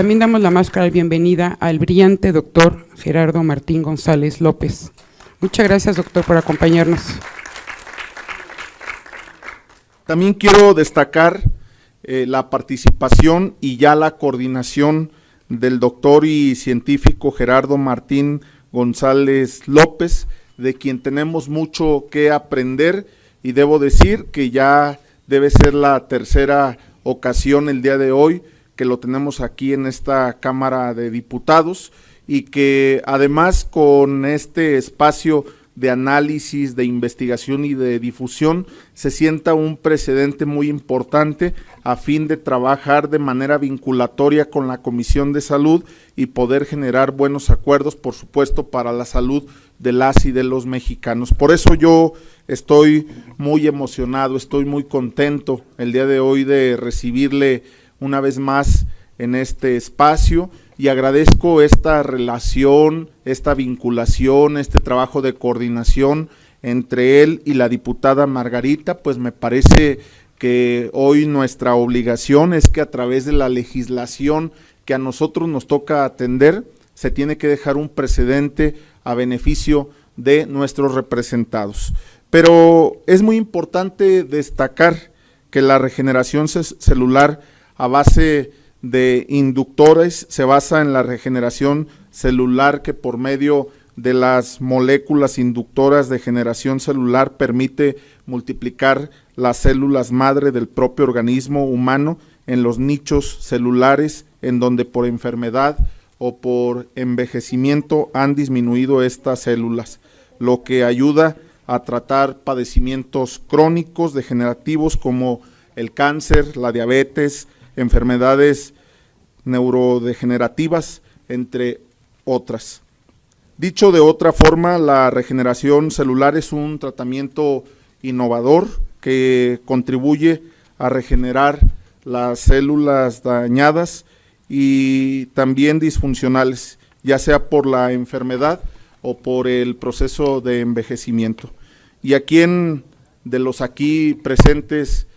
También damos la más cordial bienvenida al brillante doctor Gerardo Martín González López. Muchas gracias, doctor, por acompañarnos. También quiero destacar la participación y ya la coordinación del doctor y científico Gerardo Martín González López, de quien tenemos mucho que aprender, y debo decir que ya debe ser la tercera ocasión el día de hoy que lo tenemos aquí en esta Cámara de Diputados, y que además con este espacio de análisis, de investigación y de difusión se sienta un precedente muy importante a fin de trabajar de manera vinculatoria con la Comisión de Salud y poder generar buenos acuerdos, por supuesto, para la salud de las y de los mexicanos. Por eso yo estoy muy emocionado, estoy muy contento el día de hoy de recibirle una vez más en este espacio, y agradezco esta relación, esta vinculación, este trabajo de coordinación entre él y la diputada Margarita. Pues me parece que hoy nuestra obligación es que a través de la legislación que a nosotros nos toca atender, se tiene que dejar un precedente a beneficio de nuestros representados. Pero es muy importante destacar que la regeneración celular a base de inductores se basa en la regeneración celular, que por medio de las moléculas inductoras de generación celular permite multiplicar las células madre del propio organismo humano en los nichos celulares en donde por enfermedad o por envejecimiento han disminuido estas células, lo que ayuda a tratar padecimientos crónicos degenerativos como el cáncer, la diabetes, enfermedades neurodegenerativas, entre otras. Dicho de otra forma, la regeneración celular es un tratamiento innovador que contribuye a regenerar las células dañadas y también disfuncionales, ya sea por la enfermedad o por el proceso de envejecimiento. ¿Y a quién de los aquí presentes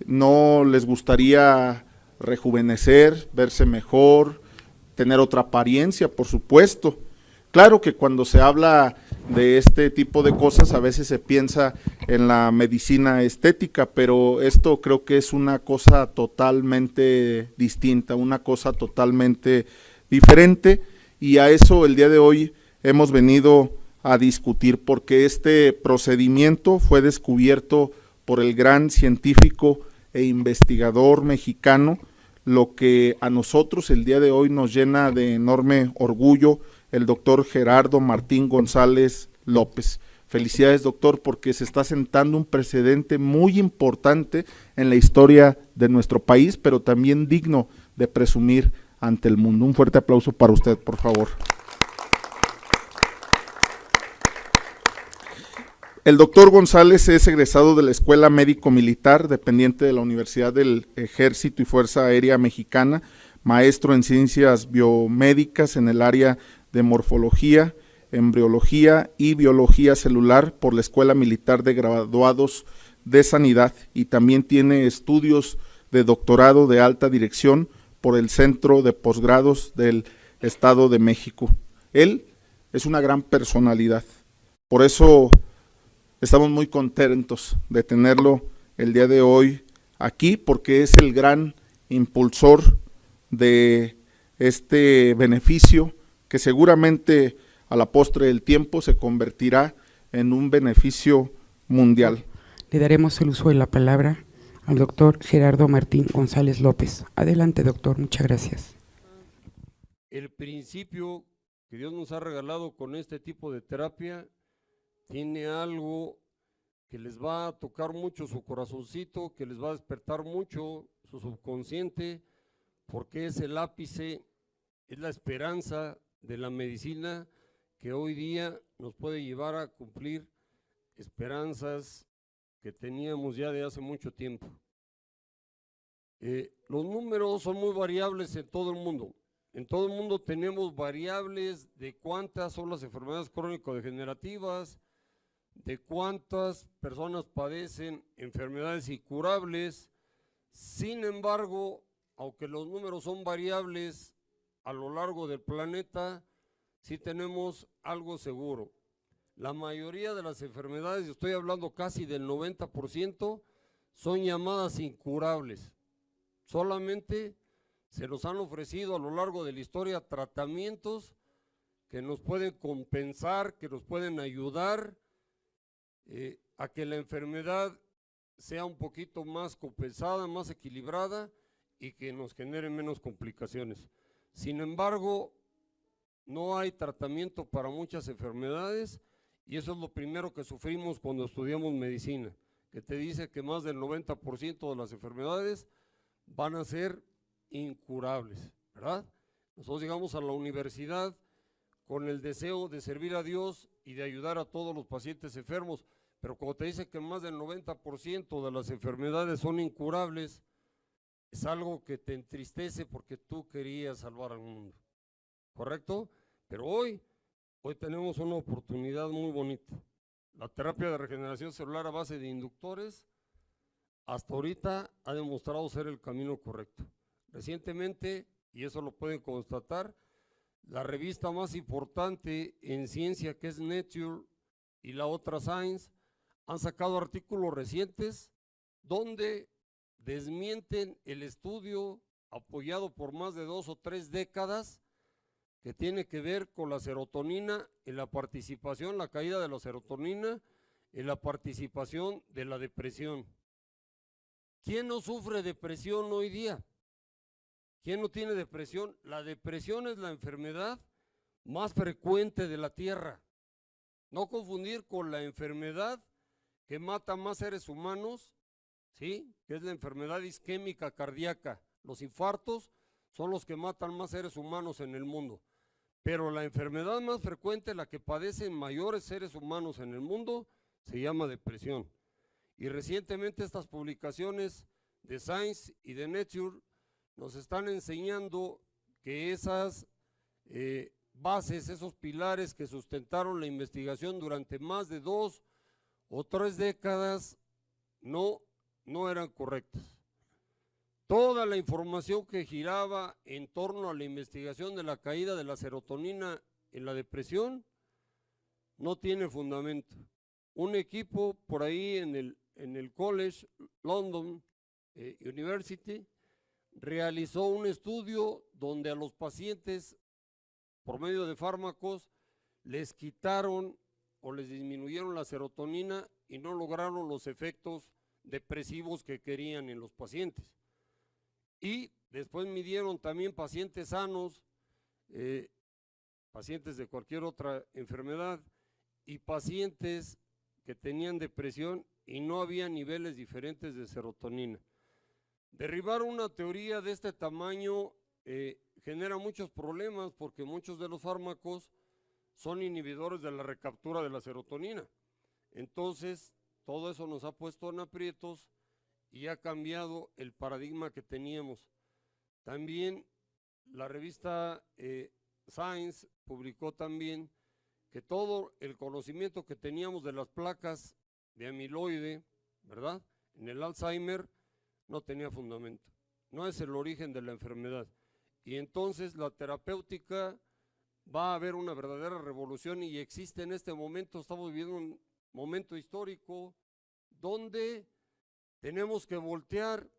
no les gustaría rejuvenecer, verse mejor, tener otra apariencia? Por supuesto. Claro que cuando se habla de este tipo de cosas a veces se piensa en la medicina estética, pero esto creo que es una cosa totalmente distinta, una cosa totalmente diferente, y a eso el día de hoy hemos venido a discutir, porque este procedimiento fue descubierto por el gran científico e investigador mexicano, lo que a nosotros el día de hoy nos llena de enorme orgullo, el doctor Gerardo Martín González López. Felicidades, doctor, porque se está sentando un precedente muy importante en la historia de nuestro país, pero también digno de presumir ante el mundo. Un fuerte aplauso para usted, por favor. El doctor González es egresado de la Escuela Médico Militar, dependiente de la Universidad del Ejército y Fuerza Aérea Mexicana, maestro en ciencias biomédicas en el área de morfología, embriología y biología celular por la Escuela Militar de Graduados de Sanidad, y también tiene estudios de doctorado de alta dirección por el Centro de Posgrados del Estado de México. Él es una gran personalidad, por eso estamos muy contentos de tenerlo el día de hoy aquí, porque es el gran impulsor de este beneficio que seguramente a la postre del tiempo se convertirá en un beneficio mundial. Le daremos el uso de la palabra al doctor Gerardo Martín González López. Adelante, doctor, muchas gracias. El principio que Dios nos ha regalado con este tipo de terapia tiene algo que les va a tocar mucho su corazoncito, que les va a despertar mucho su subconsciente, porque es el ápice, es la esperanza de la medicina que hoy día nos puede llevar a cumplir esperanzas que teníamos ya de hace mucho tiempo. Los números son muy variables en todo el mundo. En todo el mundo tenemos variables de cuántas son las enfermedades crónico-degenerativas, de cuántas personas padecen enfermedades incurables. Sin embargo, aunque los números son variables, a lo largo del planeta, sí tenemos algo seguro. La mayoría de las enfermedades, estoy hablando casi del 90%, son llamadas incurables. Solamente se nos han ofrecido a lo largo de la historia tratamientos que nos pueden compensar, que nos pueden ayudar a que la enfermedad sea un poquito más compensada, más equilibrada y que nos genere menos complicaciones. Sin embargo, no hay tratamiento para muchas enfermedades y eso es lo primero que sufrimos cuando estudiamos medicina, que te dice que más del 90% de las enfermedades van a ser incurables, ¿verdad? Nosotros llegamos a la universidad con el deseo de servir a Dios y de ayudar a todos los pacientes enfermos, pero cuando te dice que más del 90% de las enfermedades son incurables, es algo que te entristece porque tú querías salvar al mundo, ¿correcto? Pero hoy tenemos una oportunidad muy bonita. La terapia de regeneración celular a base de inductores hasta ahorita ha demostrado ser el camino correcto. Recientemente, y eso lo pueden constatar, la revista más importante en ciencia, que es Nature, y la otra Science, han sacado artículos recientes donde desmienten el estudio apoyado por más de 2 o 3 décadas que tiene que ver con la serotonina en la participación, la caída de la serotonina en la participación de la depresión. ¿Quién no sufre depresión hoy día? ¿Quién no tiene depresión? La depresión es la enfermedad más frecuente de la Tierra. No confundir con la enfermedad que mata más seres humanos, ¿sí? Que es la enfermedad isquémica cardíaca. Los infartos son los que matan más seres humanos en el mundo. Pero la enfermedad más frecuente, la que padecen mayores seres humanos en el mundo, se llama depresión. Y recientemente estas publicaciones de Science y de Nature nos están enseñando que esas bases, esos pilares que sustentaron la investigación durante más de 2 o 3 décadas no eran correctas. Toda la información que giraba en torno a la investigación de la caída de la serotonina en la depresión no tiene fundamento. Un equipo por ahí en el College London University realizó un estudio donde a los pacientes, por medio de fármacos, les quitaron o les disminuyeron la serotonina y no lograron los efectos depresivos que querían en los pacientes. Y después midieron también pacientes sanos, pacientes de cualquier otra enfermedad y pacientes que tenían depresión y no había niveles diferentes de serotonina. Derribar una teoría de este tamaño genera muchos problemas porque muchos de los fármacos son inhibidores de la recaptura de la serotonina. Entonces, todo eso nos ha puesto en aprietos y ha cambiado el paradigma que teníamos. También la revista Science publicó también que todo el conocimiento que teníamos de las placas de amiloide, ¿verdad?, en el Alzheimer, no tenía fundamento. No es el origen de la enfermedad. Y entonces la terapéutica va a haber una verdadera revolución y existe en este momento, estamos viviendo un momento histórico donde tenemos que voltear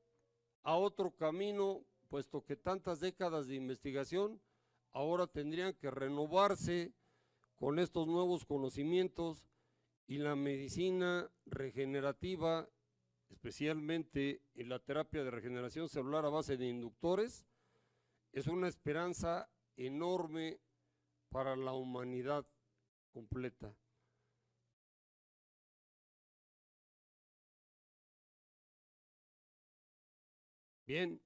a otro camino, puesto que tantas décadas de investigación ahora tendrían que renovarse con estos nuevos conocimientos y la medicina regenerativa, especialmente en la terapia de regeneración celular a base de inductores, es una esperanza enorme para la humanidad completa. Bien,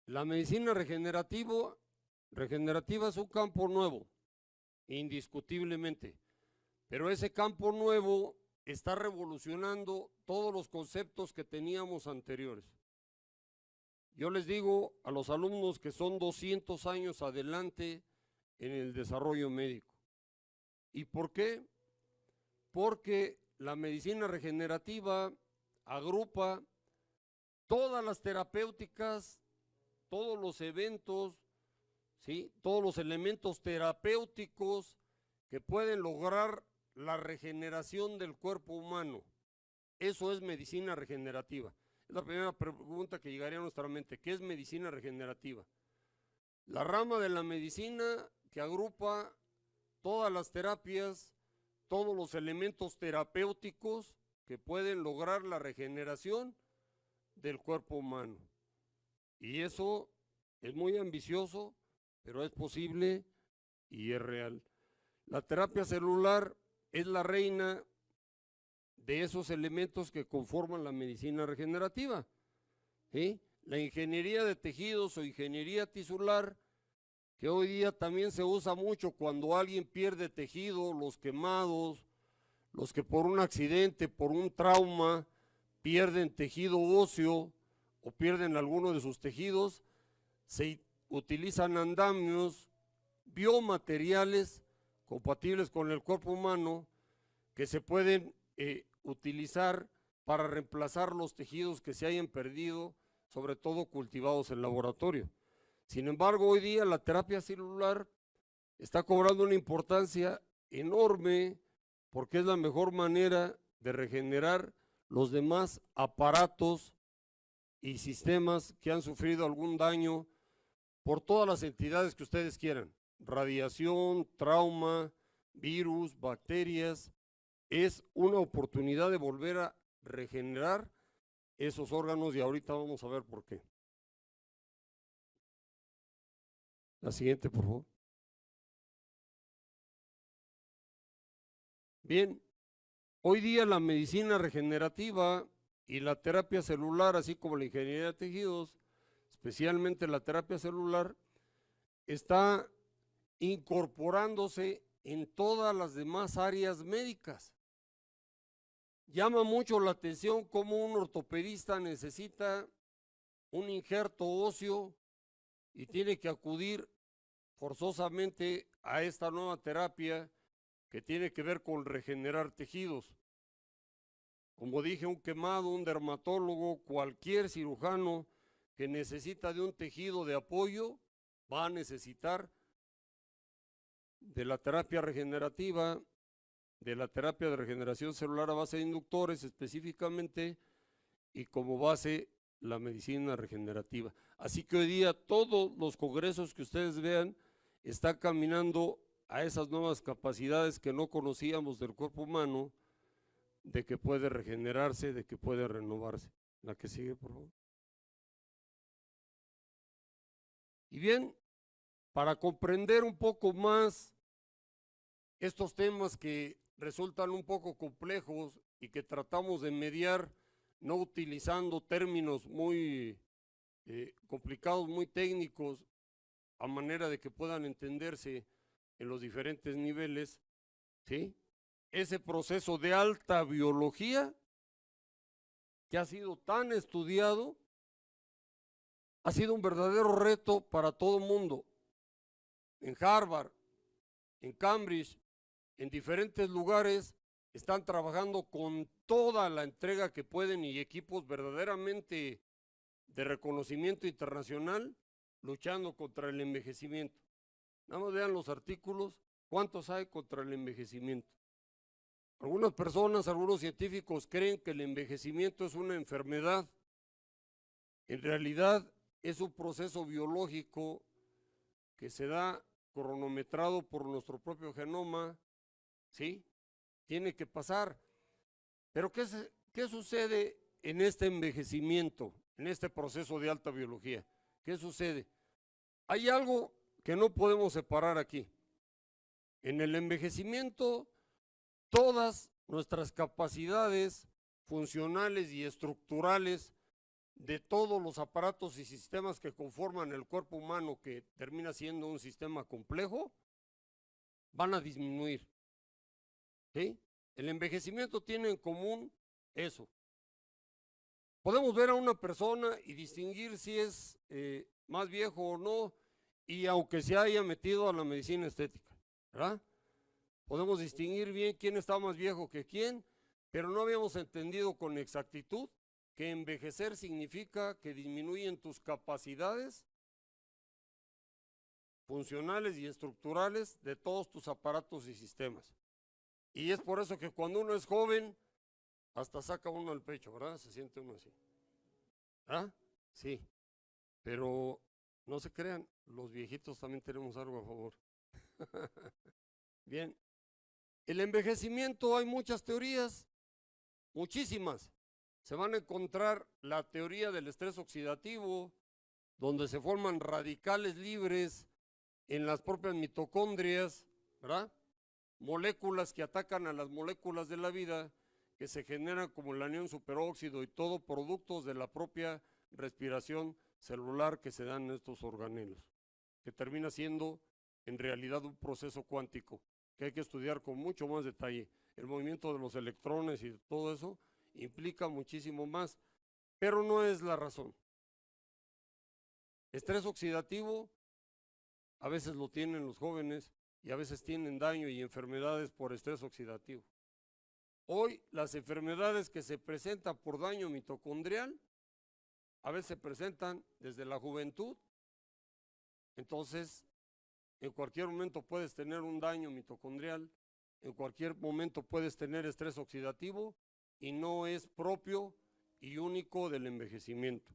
la medicina regenerativa es un campo nuevo, indiscutiblemente, pero ese campo nuevo está revolucionando todos los conceptos que teníamos anteriores. Yo les digo a los alumnos que son 200 años adelante en el desarrollo médico. ¿Y por qué? Porque la medicina regenerativa agrupa todas las terapéuticas, todos los eventos, ¿sí? Todos los elementos terapéuticos que pueden lograr la regeneración del cuerpo humano. Eso es medicina regenerativa. Es la primera pregunta que llegaría a nuestra mente. ¿Qué es medicina regenerativa? La rama de la medicina que agrupa todas las terapias, todos los elementos terapéuticos que pueden lograr la regeneración del cuerpo humano. Y eso es muy ambicioso, pero es posible y es real. La terapia celular es la reina de esos elementos que conforman la medicina regenerativa, ¿sí? La ingeniería de tejidos o ingeniería tisular, que hoy día también se usa mucho cuando alguien pierde tejido, los quemados, los que por un accidente, por un trauma, pierden tejido óseo o pierden alguno de sus tejidos, se utilizan andamios, biomateriales compatibles con el cuerpo humano que se pueden utilizar para reemplazar los tejidos que se hayan perdido, sobre todo cultivados en laboratorio. Sin embargo, hoy día la terapia celular está cobrando una importancia enorme porque es la mejor manera de regenerar los demás aparatos y sistemas que han sufrido algún daño por todas las entidades que ustedes quieran, radiación, trauma, virus, bacterias. Es una oportunidad de volver a regenerar esos órganos y ahorita vamos a ver por qué. La siguiente, por favor. Bien, hoy día la medicina regenerativa y la terapia celular, así como la ingeniería de tejidos, especialmente la terapia celular, está incorporándose en todas las demás áreas médicas. Llama mucho la atención cómo un ortopedista necesita un injerto óseo y tiene que acudir forzosamente a esta nueva terapia que tiene que ver con regenerar tejidos. Como dije, un quemado, un dermatólogo, cualquier cirujano que necesita de un tejido de apoyo va a necesitar de la terapia regenerativa, de la terapia de regeneración celular a base de inductores específicamente y como base la medicina regenerativa. Así que hoy día todos los congresos que ustedes vean están caminando a esas nuevas capacidades que no conocíamos del cuerpo humano, de que puede regenerarse, de que puede renovarse. La que sigue, por favor. Y bien, para comprender un poco más estos temas que resultan un poco complejos y que tratamos de mediar no utilizando términos muy complicados, muy técnicos, a manera de que puedan entenderse en los diferentes niveles, ¿sí? Ese proceso de alta biología que ha sido tan estudiado, ha sido un verdadero reto para todo el mundo. En Harvard, en Cambridge, en diferentes lugares, están trabajando con toda la entrega que pueden y equipos verdaderamente de reconocimiento internacional, luchando contra el envejecimiento. Nada más vean los artículos, ¿cuántos hay contra el envejecimiento? Algunas personas, algunos científicos creen que el envejecimiento es una enfermedad. En realidad es un proceso biológico que se da cronometrado por nuestro propio genoma, ¿sí? Tiene que pasar. Pero ¿qué sucede en este envejecimiento, en este proceso de alta biología? ¿Qué sucede? Hay algo que no podemos separar aquí. En el envejecimiento, todas nuestras capacidades funcionales y estructurales de todos los aparatos y sistemas que conforman el cuerpo humano, que termina siendo un sistema complejo, van a disminuir. ¿Sí? El envejecimiento tiene en común eso. Podemos ver a una persona y distinguir si es más viejo o no, y aunque se haya metido a la medicina estética, ¿verdad? Podemos distinguir bien quién está más viejo que quién, pero no habíamos entendido con exactitud que envejecer significa que disminuyen tus capacidades funcionales y estructurales de todos tus aparatos y sistemas. Y es por eso que cuando uno es joven, hasta saca uno el pecho, ¿verdad? Se siente uno así. ¿Ah? Sí. Pero no se crean, los viejitos también tenemos algo a favor. Bien. El envejecimiento, hay muchas teorías, muchísimas. Se van a encontrar la teoría del estrés oxidativo, donde se forman radicales libres en las propias mitocondrias, ¿verdad? Moléculas que atacan a las moléculas de la vida, que se generan como el anión superóxido y todo productos de la propia respiración celular que se dan en estos organelos, que termina siendo en realidad un proceso cuántico, que hay que estudiar con mucho más detalle. El movimiento de los electrones y todo eso implica muchísimo más, pero no es la razón. Estrés oxidativo a veces lo tienen los jóvenes y a veces tienen daño y enfermedades por estrés oxidativo. Hoy las enfermedades que se presentan por daño mitocondrial a veces se presentan desde la juventud. Entonces, en cualquier momento puedes tener un daño mitocondrial, en cualquier momento puedes tener estrés oxidativo y no es propio y único del envejecimiento.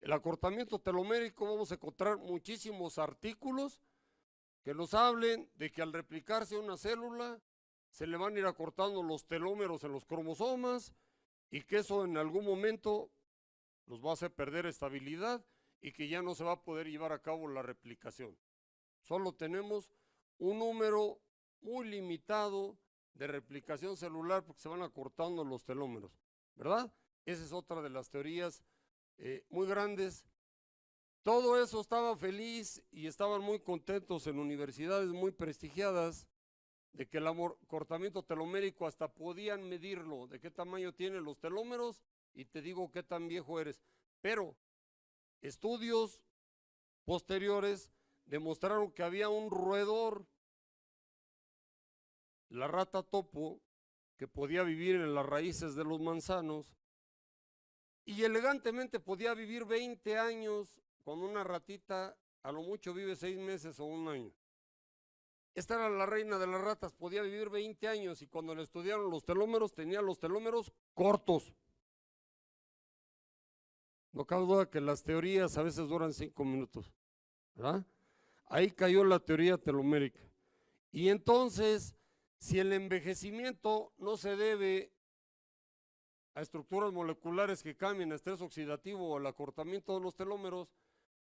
El acortamiento telomérico, vamos a encontrar muchísimos artículos que nos hablen de que al replicarse una célula se le van a ir acortando los telómeros en los cromosomas y que eso en algún momento nos va a hacer perder estabilidad y que ya no se va a poder llevar a cabo la replicación. Solo tenemos un número muy limitado de replicación celular porque se van acortando los telómeros, ¿verdad? Esa es otra de las teorías muy grandes. Todo eso estaba feliz y estaban muy contentos en universidades muy prestigiadas de que el acortamiento telomérico hasta podían medirlo, de qué tamaño tienen los telómeros y te digo qué tan viejo eres. Pero estudios posteriores demostraron que había un roedor, la rata topo, que podía vivir en las raíces de los manzanos y elegantemente podía vivir 20 años, cuando una ratita a lo mucho vive 6 meses o 1 año. Esta era la reina de las ratas, podía vivir 20 años y cuando le estudiaron los telómeros, tenía los telómeros cortos. No cabe duda que las teorías a veces duran 5 minutos, ¿verdad? Ahí cayó la teoría telomérica. Y entonces, si el envejecimiento no se debe a estructuras moleculares que cambian, a estrés oxidativo o al acortamiento de los telómeros,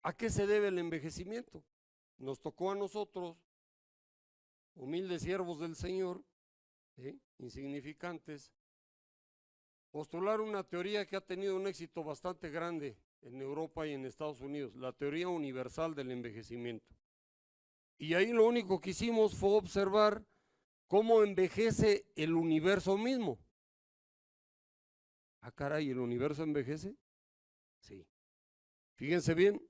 ¿a qué se debe el envejecimiento? Nos tocó a nosotros, humildes siervos del Señor, insignificantes, postular una teoría que ha tenido un éxito bastante grande en Europa y en Estados Unidos, la teoría universal del envejecimiento. Y ahí lo único que hicimos fue observar cómo envejece el universo mismo. Ah, caray, ¿el universo envejece? Sí. Fíjense bien,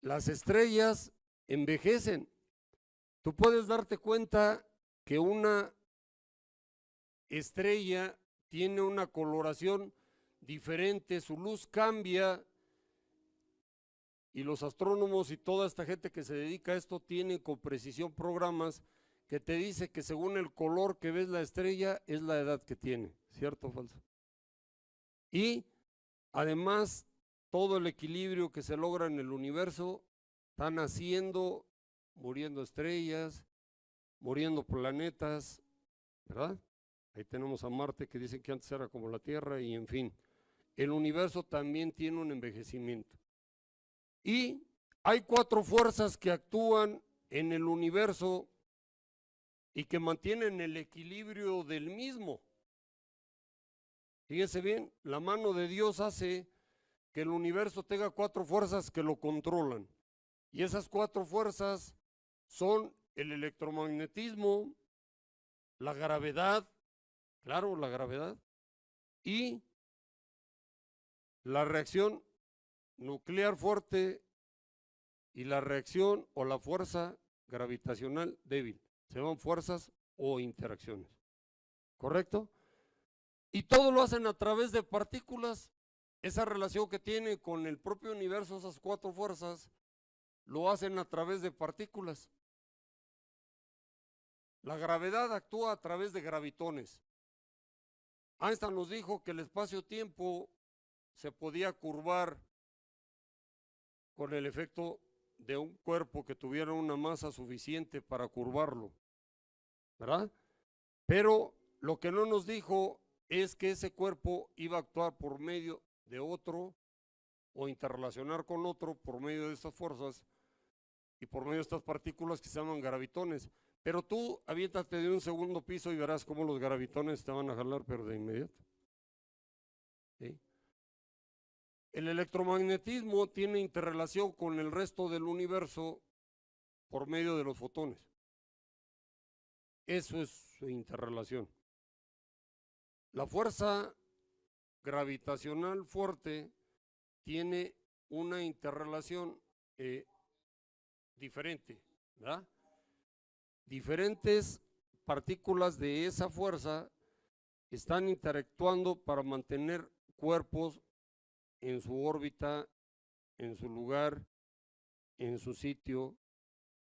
las estrellas envejecen. Tú puedes darte cuenta que una estrella tiene una coloración diferente, su luz cambia y los astrónomos y toda esta gente que se dedica a esto tienen con precisión programas que te dice que según el color que ves la estrella es la edad que tiene, ¿cierto o falso? Y además todo el equilibrio que se logra en el universo está naciendo, muriendo estrellas, muriendo planetas, ¿verdad? Ahí tenemos a Marte que dicen que antes era como la Tierra y en fin, el universo también tiene un envejecimiento. Y hay 4 fuerzas que actúan en el universo y que mantienen el equilibrio del mismo. Fíjense bien, la mano de Dios hace que el universo tenga 4 fuerzas que lo controlan. Y esas 4 fuerzas son el electromagnetismo, la gravedad, claro, la gravedad, y la reacción nuclear fuerte y la reacción o la fuerza gravitacional débil. Se llaman fuerzas o interacciones. ¿Correcto? Y todo lo hacen a través de partículas. Esa relación que tiene con el propio universo, esas 4 fuerzas, lo hacen a través de partículas. La gravedad actúa a través de gravitones. Einstein nos dijo que el espacio-tiempo se podía curvar con el efecto de un cuerpo que tuviera una masa suficiente para curvarlo, ¿verdad? Pero lo que no nos dijo es que ese cuerpo iba a actuar por medio de otro o interrelacionar con otro por medio de estas fuerzas y por medio de estas partículas que se llaman gravitones. Pero tú aviéntate de un segundo piso y verás cómo los gravitones te van a jalar, pero de inmediato. ¿Sí? El electromagnetismo tiene interrelación con el resto del universo por medio de los fotones. Eso es su interrelación. La fuerza gravitacional fuerte tiene una interrelación diferente, ¿verdad? Diferentes partículas de esa fuerza están interactuando para mantener cuerpos en su órbita, en su lugar, en su sitio,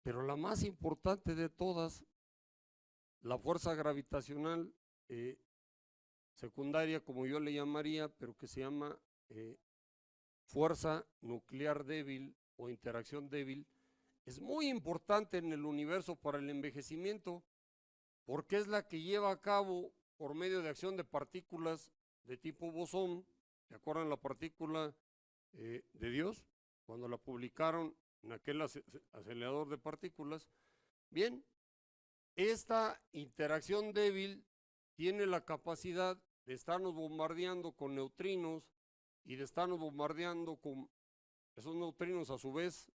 pero la más importante de todas, la fuerza gravitacional secundaria, como yo le llamaría, pero que se llama fuerza nuclear débil o interacción débil, es muy importante en el universo para el envejecimiento, porque es la que lleva a cabo, por medio de acción de partículas de tipo bosón. ¿Se acuerdan la partícula de Dios? Cuando la publicaron en aquel acelerador de partículas. Bien, esta interacción débil tiene la capacidad de estarnos bombardeando con neutrinos y de estarnos bombardeando con esos neutrinos, a su vez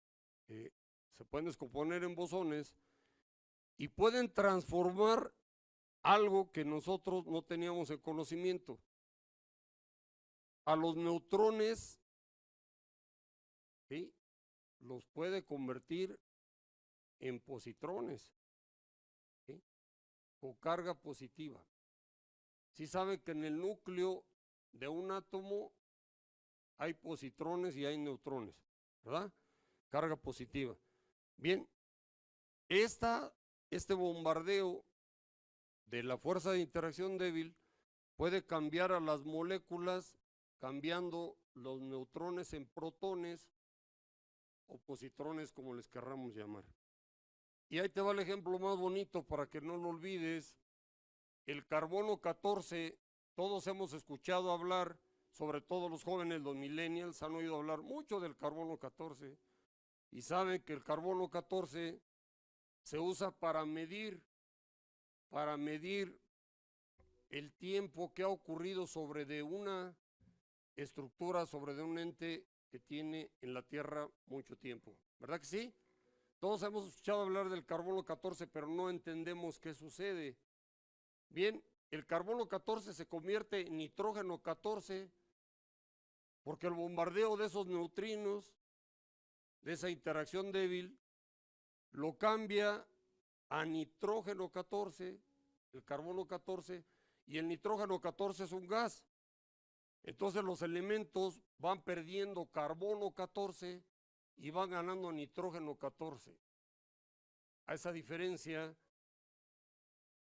se pueden descomponer en bosones y pueden transformar algo que nosotros no teníamos el conocimiento. A los neutrones, ¿sí?, los puede convertir en positrones, ¿sí?, con carga positiva. Sí saben que en el núcleo de un átomo hay positrones y hay neutrones, ¿verdad? Carga positiva. Bien, este bombardeo de la fuerza de interacción débil puede cambiar a las moléculas, cambiando los neutrones en protones o positrones, como les querramos llamar. Y ahí te va el ejemplo más bonito para que no lo olvides. El carbono 14, todos hemos escuchado hablar, sobre todo los jóvenes, los millennials, han oído hablar mucho del carbono 14 y saben que el carbono 14 se usa para medir el tiempo que ha ocurrido sobre de una estructura, sobre de un ente que tiene en la Tierra mucho tiempo. ¿Verdad que sí? Todos hemos escuchado hablar del carbono 14, pero no entendemos qué sucede. Bien, el carbono 14 se convierte en nitrógeno 14 porque el bombardeo de esos neutrinos, de esa interacción débil, lo cambia a nitrógeno 14, el carbono 14, y el nitrógeno 14 es un gas. Entonces los elementos van perdiendo carbono 14 y van ganando nitrógeno 14. A esa diferencia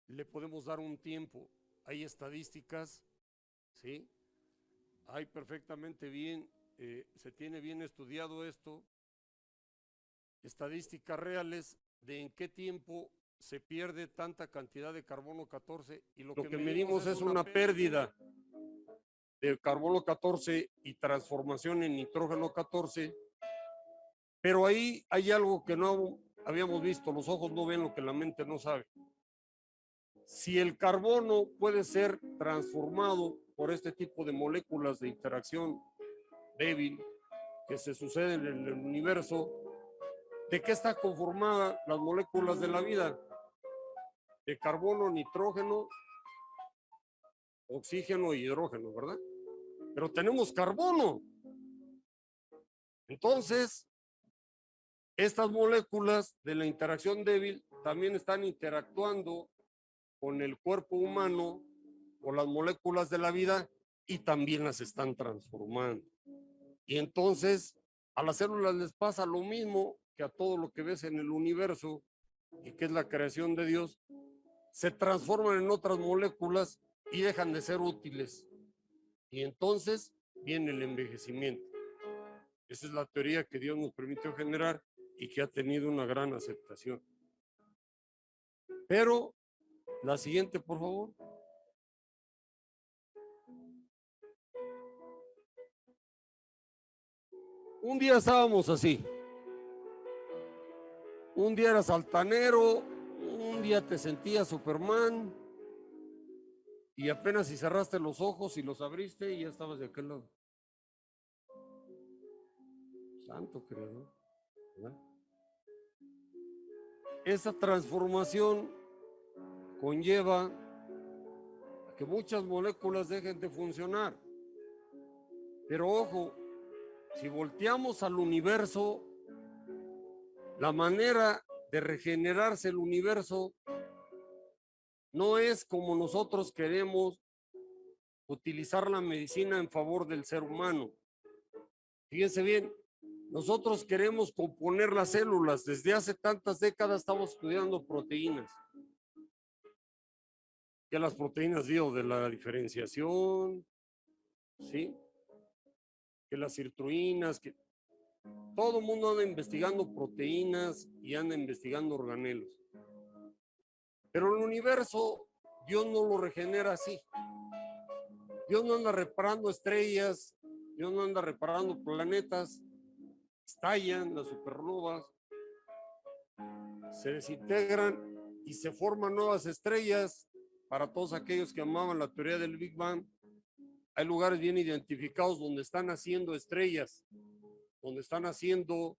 le podemos dar un tiempo. Hay estadísticas, ¿sí? Hay perfectamente bien, se tiene bien estudiado esto, estadísticas reales de en qué tiempo se pierde tanta cantidad de carbono 14 y lo que medimos es una pérdida de carbono 14 y transformación en nitrógeno 14, pero ahí hay algo que no habíamos visto, los ojos no ven lo que la mente no sabe. Si el carbono puede ser transformado por este tipo de moléculas de interacción débil que se suceden en el universo, ¿de qué está conformada las moléculas de la vida? De carbono, nitrógeno, oxígeno y hidrógeno, ¿verdad? Pero tenemos carbono. Entonces, estas moléculas de la interacción débil también están interactuando con el cuerpo humano o las moléculas de la vida y también las están transformando. Y entonces a las células les pasa lo mismo que a todo lo que ves en el universo y que es la creación de Dios, se transforman en otras moléculas y dejan de ser útiles. Y entonces viene el envejecimiento. Esa es la teoría que Dios nos permitió generar y que ha tenido una gran aceptación. Pero la siguiente, por favor. Un día estábamos así. Un día eras altanero, un día te sentías Superman y apenas si cerraste los ojos y los abriste y ya estabas de aquel lado. Santo creador, ¿verdad? Esa transformación conlleva a que muchas moléculas dejen de funcionar. Pero ojo, si volteamos al universo, la manera de regenerarse el universo no es como nosotros queremos utilizar la medicina en favor del ser humano. Fíjense bien, nosotros queremos componer las células. Desde hace tantas décadas estamos estudiando proteínas. Que las proteínas dio de la diferenciación, ¿sí? Que las sirtuinas, que todo el mundo anda investigando proteínas y anda investigando organelos. Pero el universo, Dios no lo regenera así. Dios no anda reparando estrellas, Dios no anda reparando planetas, estallan las supernovas, se desintegran y se forman nuevas estrellas. Para todos aquellos que amaban la teoría del Big Bang, hay lugares bien identificados donde están haciendo estrellas, donde están haciendo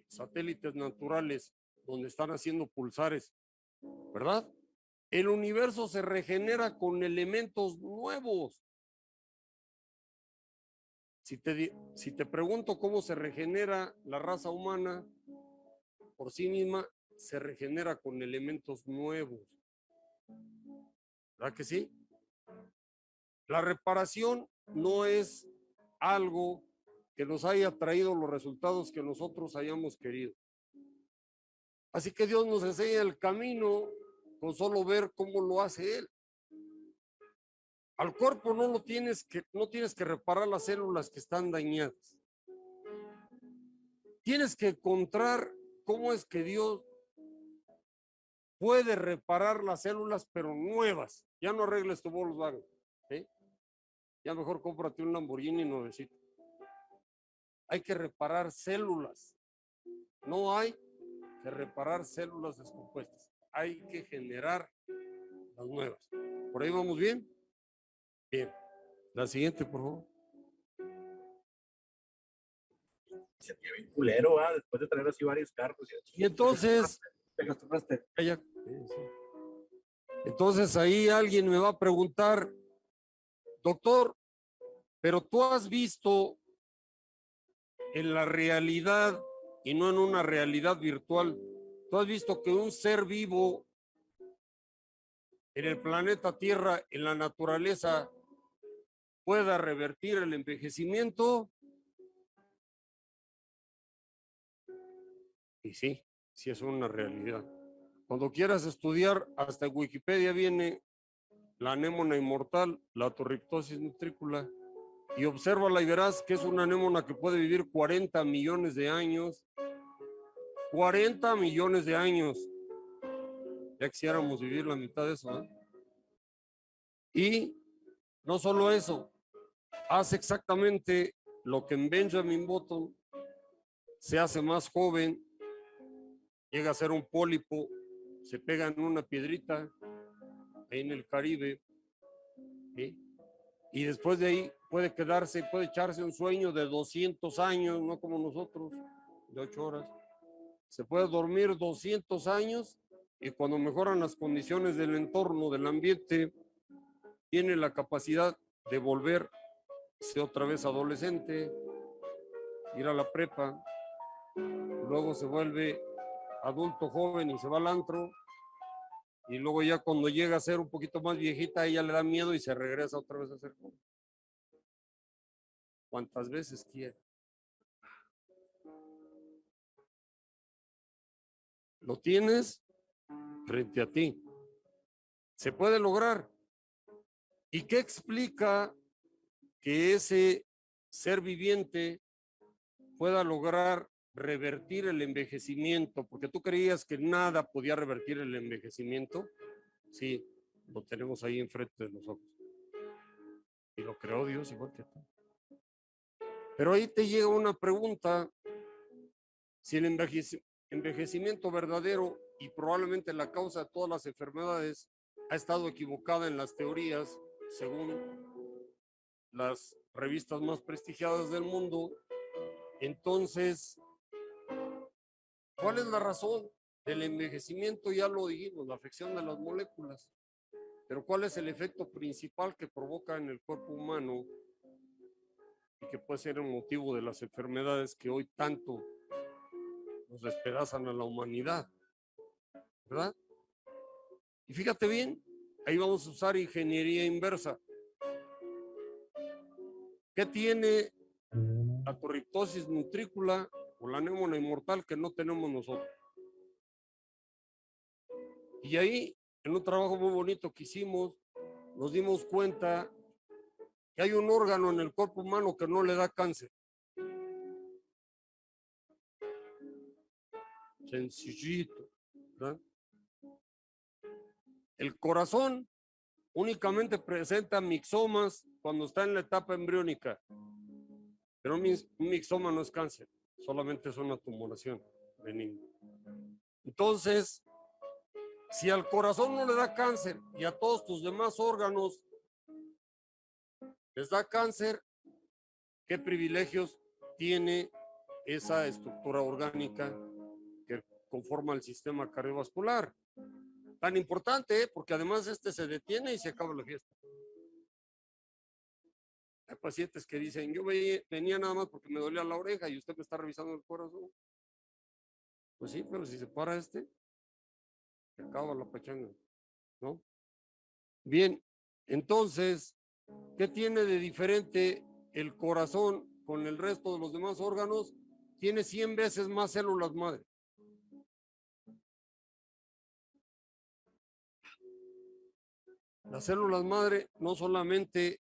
satélites naturales, donde están haciendo pulsares, ¿verdad? El universo se regenera con elementos nuevos. Si te pregunto cómo se regenera la raza humana por sí misma, se regenera con elementos nuevos. ¿Verdad que sí? La reparación no es algo que nos haya traído los resultados que nosotros hayamos querido. Así que Dios nos enseña el camino con solo ver cómo lo hace Él. Al cuerpo no tienes que reparar las células que están dañadas. Tienes que encontrar cómo es que Dios puede reparar las células, pero nuevas. Ya no arregles tu Volkswagen, ¿sí? Ya mejor cómprate un Lamborghini nuevecito. Hay que reparar células. No hay que reparar células descompuestas. Hay que generar las nuevas. ¿Por ahí vamos bien? Bien. La siguiente, por favor. Se sentía bien culero, ¿va? Después de traer así varios carros. Y entonces, te acostumbraste. Entonces ahí alguien me va a preguntar, doctor, pero tú has visto en la realidad y no en una realidad virtual, tú has visto que un ser vivo en el planeta Tierra, en la naturaleza, pueda revertir el envejecimiento. Y sí, sí es una realidad. Cuando quieras estudiar, hasta en Wikipedia viene la anémona inmortal, la autorriptosis nutrícula, y obsérvala y verás que es una anémona que puede vivir 40 millones de años. 40 millones de años. Ya quisiéramos vivir la mitad de eso, ¿eh? Y no solo eso, hace exactamente lo que en Benjamin Button se hace más joven, llega a ser un pólipo, se pega en una piedrita ahí en el Caribe, ¿sí? Y después de ahí puede quedarse, puede echarse un sueño de 200 años, no como nosotros, de 8 horas. Se puede dormir 200 años y cuando mejoran las condiciones del entorno, del ambiente, tiene la capacidad de volverse otra vez adolescente, ir a la prepa, luego se vuelve adulto joven y se va al antro, y luego ya cuando llega a ser un poquito más viejita, ella le da miedo y se regresa otra vez a ser joven. Cuantas veces quiera. Lo tienes frente a ti. Se puede lograr. ¿Y qué explica que ese ser viviente pueda lograr revertir el envejecimiento? Porque tú creías que nada podía revertir el envejecimiento. Sí, lo tenemos ahí enfrente de nosotros. Y lo creó Dios igual que tú. Pero ahí te llega una pregunta. Si el envejecimiento verdadero y probablemente la causa de todas las enfermedades ha estado equivocada en las teorías, según las revistas más prestigiadas del mundo, entonces, ¿cuál es la razón del envejecimiento? Ya lo dijimos, la afección de las moléculas. Pero ¿cuál es el efecto principal que provoca en el cuerpo humano y que puede ser el motivo de las enfermedades que hoy tanto nos despedazan a la humanidad? ¿Verdad? Y fíjate bien, ahí vamos a usar ingeniería inversa. ¿Qué tiene la corriptosis nutrícula o la anémona inmortal que no tenemos nosotros? Y ahí, en un trabajo muy bonito que hicimos, nos dimos cuenta que hay un órgano en el cuerpo humano que no le da cáncer. Sencillito, ¿verdad? El corazón únicamente presenta mixomas cuando está en la etapa embriónica, pero un mixoma no es cáncer, solamente es una tumoración benigna. Entonces, si al corazón no le da cáncer y a todos tus demás órganos les da cáncer, ¿qué privilegios tiene esa estructura orgánica que conforma el sistema cardiovascular? Tan importante, porque además se detiene y se acaba la fiesta. Hay pacientes que dicen, yo venía nada más porque me dolía la oreja y usted me está revisando el corazón. Pues sí, pero si se para se acaba la pachanga, ¿no? Bien, entonces, ¿qué tiene de diferente el corazón con el resto de los demás órganos? Tiene 100 veces más células madre. Las células madre no solamente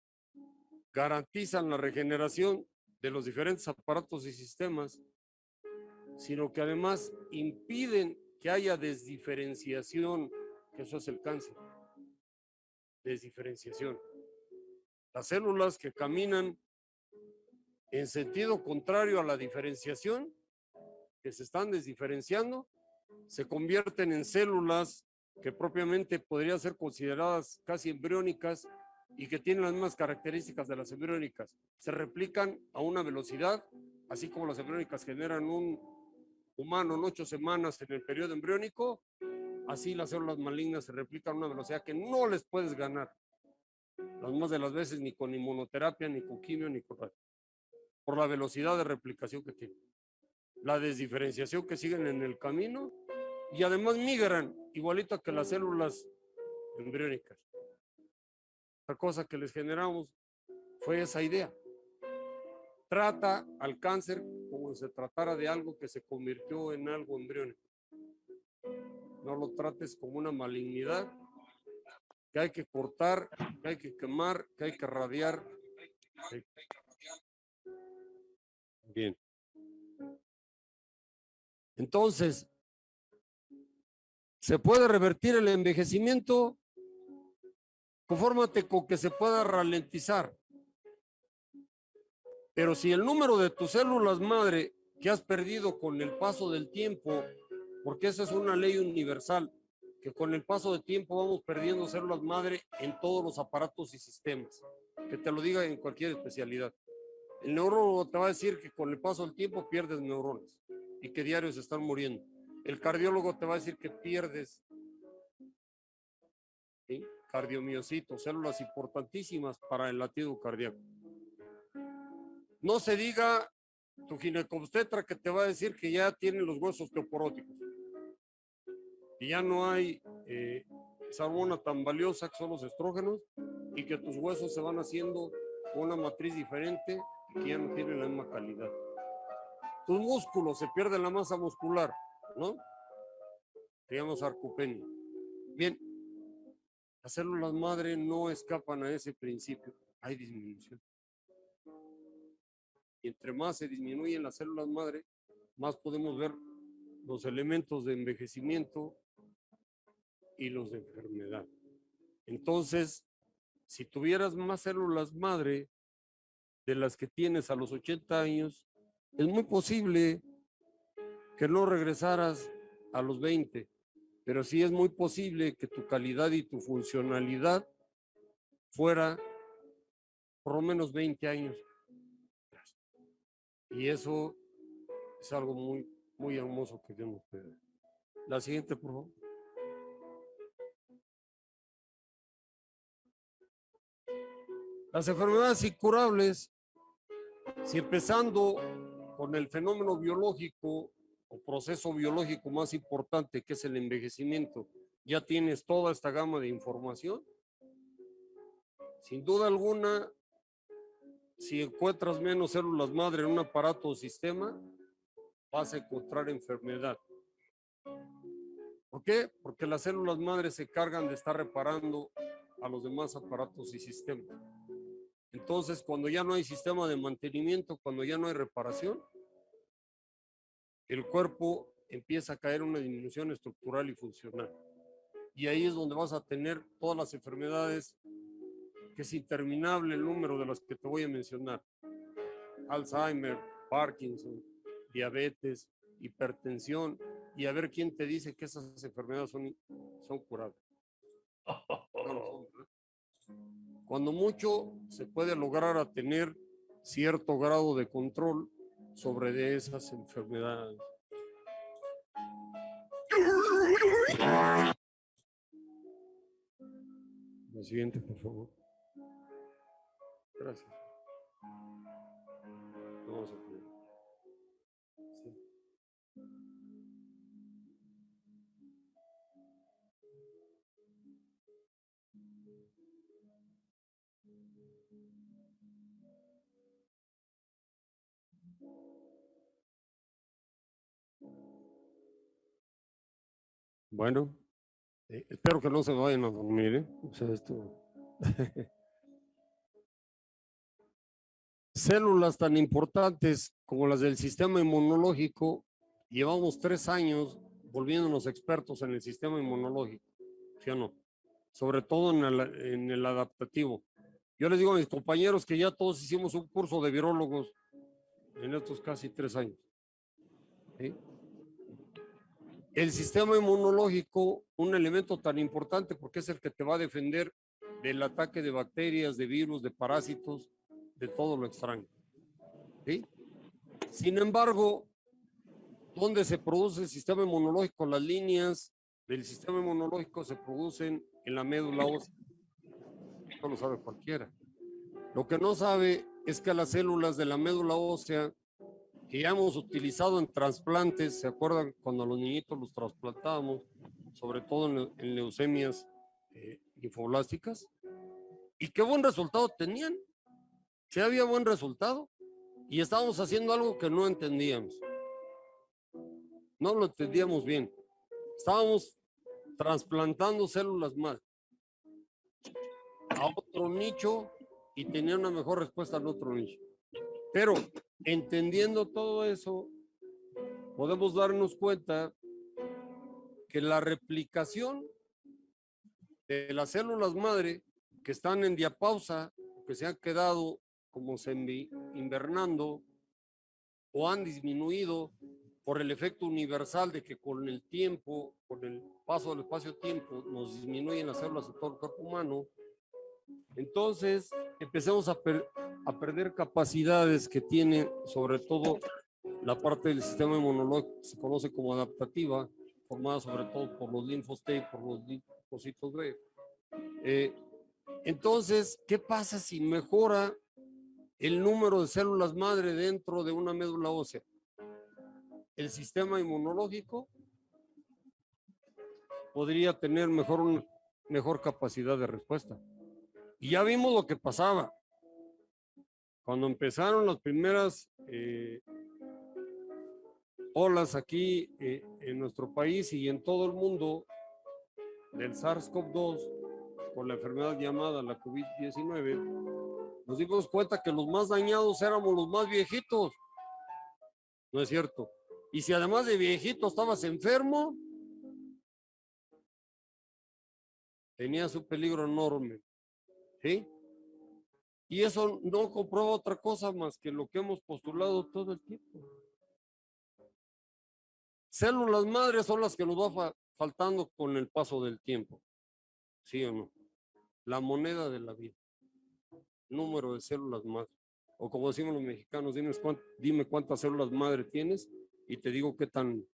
garantizan la regeneración de los diferentes aparatos y sistemas, sino que además impiden que haya desdiferenciación, que eso es el cáncer. Desdiferenciación. Las células que caminan en sentido contrario a la diferenciación, que se están desdiferenciando, se convierten en células que propiamente podrían ser consideradas casi embriónicas y que tienen las mismas características de las embriónicas. Se replican a una velocidad, así como las embriónicas generan un humano en 8 semanas en el periodo embriónico, así las células malignas se replican a una velocidad que no les puedes ganar. Las más de las veces ni con inmunoterapia, ni con quimio, ni con radio, por la velocidad de replicación que tienen. La desdiferenciación que siguen en el camino y además migran igualito que las células embriónicas. La cosa que les generamos fue esa idea. Trata al cáncer como si se tratara de algo que se convirtió en algo embriónico. No lo trates como una malignidad que hay que cortar, que hay que quemar, que hay que radiar. Bien. Entonces, ¿se puede revertir el envejecimiento? Confórmate con que se pueda ralentizar. Pero si el número de tus células madre que has perdido con el paso del tiempo, porque esa es una ley universal, que con el paso del tiempo vamos perdiendo células madre en todos los aparatos y sistemas, que te lo diga en cualquier especialidad. El neurólogo te va a decir que con el paso del tiempo pierdes neuronas y que diarios están muriendo. El cardiólogo te va a decir que pierdes, ¿sí?, cardiomiocitos, células importantísimas para el latido cardíaco. No se diga tu ginecobstetra que te va a decir que ya tienen los huesos osteoporóticos, que ya no hay esa hormona tan valiosa que son los estrógenos y que tus huesos se van haciendo con una matriz diferente y que ya no tienen la misma calidad. Tus músculos, se pierde la masa muscular, ¿no? se llama sarcopenia. Bien, las células madre no escapan a ese principio, hay disminución. Y entre más se disminuyen las células madre, más podemos ver los elementos de envejecimiento y los de enfermedad. Entonces, si tuvieras más células madre de las que tienes a los 80 años, es muy posible que no regresaras a los 20, pero sí es muy posible que tu calidad y tu funcionalidad fuera por lo menos 20 años. Y eso es algo muy, muy hermoso que Dios nos puede. La siguiente, por favor. Las enfermedades incurables, si empezando con el fenómeno biológico o proceso biológico más importante, que es el envejecimiento, ya tienes toda esta gama de información, sin duda alguna, si encuentras menos células madre en un aparato o sistema, vas a encontrar enfermedad. ¿Por qué? Porque las células madre se cargan de estar reparando a los demás aparatos y sistemas. Entonces, cuando ya no hay sistema de mantenimiento, cuando ya no hay reparación, el cuerpo empieza a caer en una disminución estructural y funcional. Y ahí es donde vas a tener todas las enfermedades, que es interminable el número de las que te voy a mencionar. Alzheimer, Parkinson, diabetes, hipertensión, y a ver quién te dice que esas enfermedades son curables. No lo son, ¿verdad? Cuando mucho se puede lograr a tener cierto grado de control sobre de esas enfermedades. La siguiente, por favor. Gracias. Vamos a poner. Sí. Bueno, espero que no se vayan a dormir, ¿eh? O sea, esto. Células tan importantes como las del sistema inmunológico, llevamos 3 años volviéndonos expertos en el sistema inmunológico, ¿sí o no? Sobre todo en el adaptativo. Yo les digo a mis compañeros que ya todos hicimos un curso de virólogos en estos casi 3 años. ¿Sí? El sistema inmunológico, un elemento tan importante porque es el que te va a defender del ataque de bacterias, de virus, de parásitos, de todo lo extraño. ¿Sí? Sin embargo, ¿dónde se produce el sistema inmunológico? Las líneas del sistema inmunológico se producen en la médula ósea. Esto lo sabe cualquiera. Lo que no sabe es que las células de la médula ósea que ya hemos utilizado en trasplantes, ¿se acuerdan cuando a los niñitos los trasplantábamos? Sobre todo en leucemias linfoblásticas. ¿Y qué buen resultado tenían? Sí había buen resultado. Y estábamos haciendo algo que no entendíamos. No lo entendíamos bien. Estábamos trasplantando células más a otro nicho y tenía una mejor respuesta en otro nicho. Pero entendiendo todo eso, podemos darnos cuenta que la replicación de las células madre que están en diapausa, que se han quedado como invernando o han disminuido por el efecto universal de que con el tiempo, con el paso del espacio-tiempo, nos disminuyen las células de todo el cuerpo humano. Entonces empezamos a perder capacidades que tiene sobre todo la parte del sistema inmunológico que se conoce como adaptativa, formada sobre todo por los linfos T y por los linfocitos B. Entonces, ¿qué pasa si mejora el número de células madre dentro de una médula ósea? El sistema inmunológico podría tener mejor capacidad de respuesta. Y ya vimos lo que pasaba. Cuando empezaron las primeras olas aquí en nuestro país y en todo el mundo del SARS-CoV-2 por la enfermedad llamada la COVID-19, nos dimos cuenta que los más dañados éramos los más viejitos. No es cierto. Y si además de viejito estabas enfermo, tenías un peligro enorme. ¿Sí? Y eso no comprueba otra cosa más que lo que hemos postulado todo el tiempo. Células madres son las que nos va faltando con el paso del tiempo. ¿Sí o no? La moneda de la vida. Número de células madre. O como decimos los mexicanos, dime cuántas células madre tienes y te digo qué tan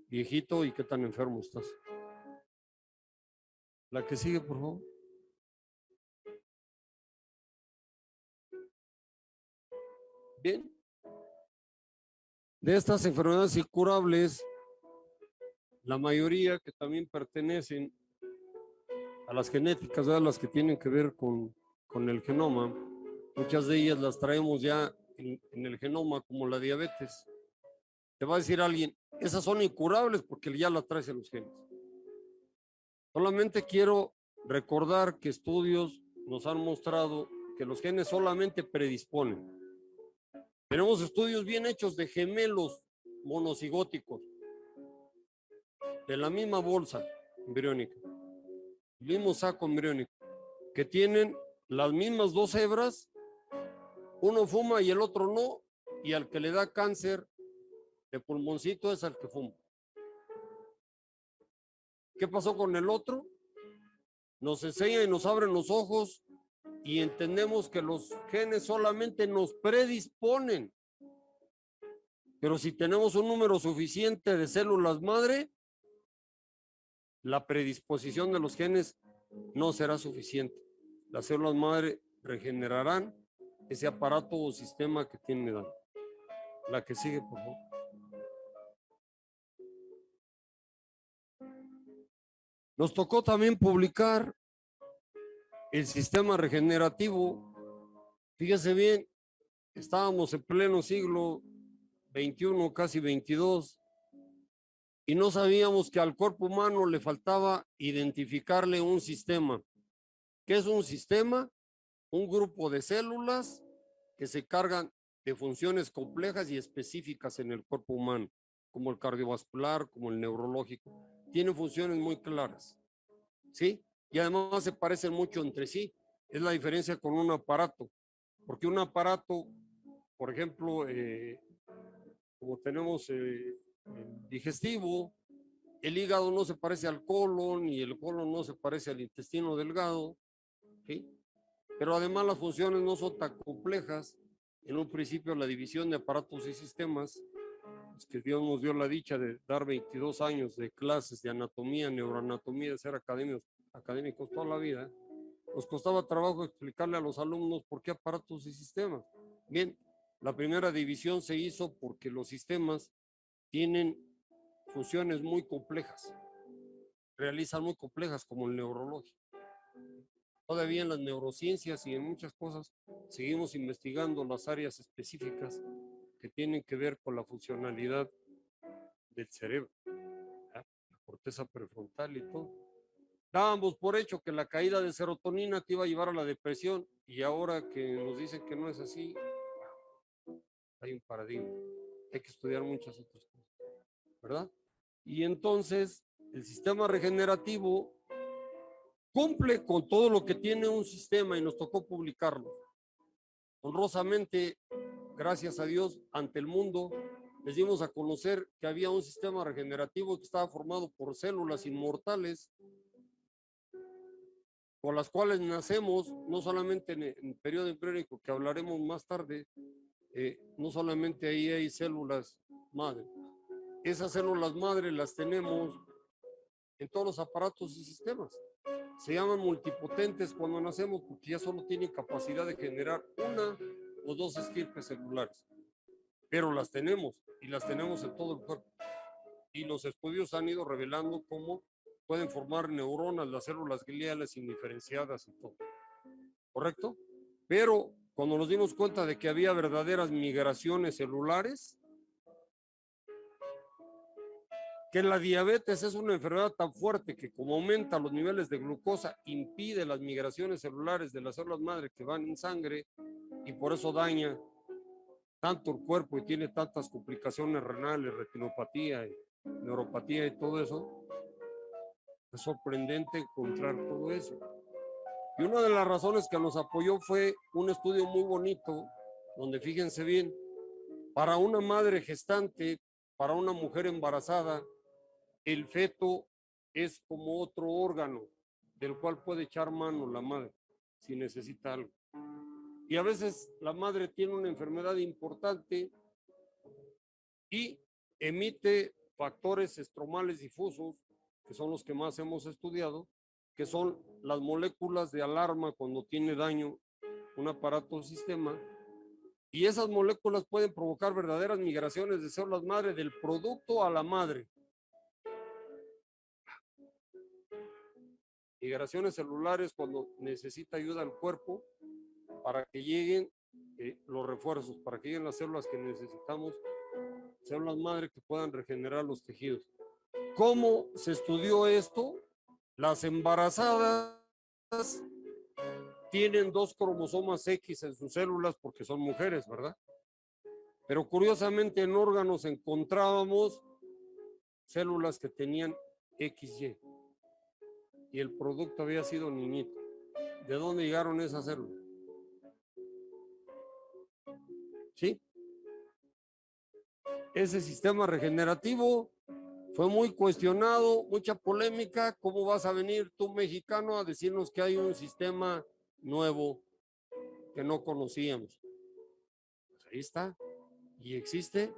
viejito y qué tan enfermo estás. La que sigue, por favor. Bien. De estas enfermedades incurables, la mayoría que también pertenecen a las genéticas, ¿verdad? Las que tienen que ver con el genoma, muchas de ellas las traemos ya en el genoma, como la diabetes. Te va a decir alguien, esas son incurables porque ya las traes en los genes. Solamente quiero recordar que estudios nos han mostrado que los genes solamente predisponen. Tenemos estudios bien hechos de gemelos monocigóticos, de la misma bolsa embriónica, el mismo saco embriónico, que tienen las mismas dos hebras, uno fuma y el otro no, y al que le da cáncer de pulmoncito es al que fuma. ¿Qué pasó con el otro? Nos enseña y nos abren los ojos y entendemos que los genes solamente nos predisponen. Pero si tenemos un número suficiente de células madre, la predisposición de los genes no será suficiente. Las células madre regenerarán ese aparato o sistema que tiene edad. La que sigue, por favor. Nos tocó también publicar el sistema regenerativo. Fíjese bien, estábamos en pleno siglo XXI, casi XXII, y no sabíamos que al cuerpo humano le faltaba identificarle un sistema. ¿Qué es un sistema? Un grupo de células que se cargan de funciones complejas y específicas en el cuerpo humano, como el cardiovascular, como el neurológico. Tienen funciones muy claras, ¿sí? Y además se parecen mucho entre sí. Es la diferencia con un aparato, porque un aparato, por ejemplo, como tenemos el digestivo, el hígado no se parece al colon y el colon no se parece al intestino delgado, ¿sí? Pero además las funciones no son tan complejas. En un principio la división de aparatos y sistemas, es que Dios nos dio la dicha de dar 22 años de clases de anatomía, neuroanatomía, de ser académicos toda la vida, nos costaba trabajo explicarle a los alumnos por qué aparatos y sistemas. Bien, la primera división se hizo porque los sistemas tienen funciones muy complejas, realizan muy complejas como el neurológico. Todavía en las neurociencias y en muchas cosas seguimos investigando las áreas específicas que tienen que ver con la funcionalidad del cerebro, ¿ya? La corteza prefrontal y todo. Dábamos por hecho que la caída de serotonina te iba a llevar a la depresión y ahora que nos dicen que no es así, hay un paradigma. Hay que estudiar muchas otras cosas, ¿verdad? Y entonces el sistema regenerativo cumple con todo lo que tiene un sistema y nos tocó publicarlo. Honrosamente, gracias a Dios, ante el mundo, les dimos a conocer que había un sistema regenerativo que estaba formado por células inmortales con las cuales nacemos, no solamente en el periodo embriónico, que hablaremos más tarde, no solamente ahí hay células madre. Esas células madre las tenemos en todos los aparatos y sistemas. Se llaman multipotentes cuando nacemos porque ya solo tienen capacidad de generar una o dos estirpes celulares. Pero las tenemos y las tenemos en todo el cuerpo. Y los estudios han ido revelando cómo pueden formar neuronas, las células gliales indiferenciadas y todo. ¿Correcto? Pero cuando nos dimos cuenta de que había verdaderas migraciones celulares, que la diabetes es una enfermedad tan fuerte que como aumenta los niveles de glucosa, impide las migraciones celulares de las células madre que van en sangre y por eso daña tanto el cuerpo y tiene tantas complicaciones renales, retinopatía, y neuropatía y todo eso. Es sorprendente encontrar todo eso. Y una de las razones que nos apoyó fue un estudio muy bonito, donde fíjense bien, para una madre gestante, para una mujer embarazada, el feto es como otro órgano del cual puede echar mano la madre si necesita algo. Y a veces la madre tiene una enfermedad importante y emite factores estromales difusos, que son los que más hemos estudiado, que son las moléculas de alarma cuando tiene daño un aparato o sistema, y esas moléculas pueden provocar verdaderas migraciones de células madre del producto a la madre. Migraciones celulares cuando necesita ayuda al cuerpo para que lleguen los refuerzos, para que lleguen las células que necesitamos, células madre que puedan regenerar los tejidos. ¿Cómo se estudió esto? Las embarazadas tienen 2 cromosomas X en sus células porque son mujeres, ¿verdad? Pero curiosamente en órganos encontrábamos células que tenían XY y el producto había sido niñito. ¿De dónde llegaron esas células? ¿Sí? Ese sistema regenerativo fue muy cuestionado, mucha polémica. ¿Cómo vas a venir tú, mexicano, a decirnos que hay un sistema nuevo que no conocíamos? Pues ahí está, y existe,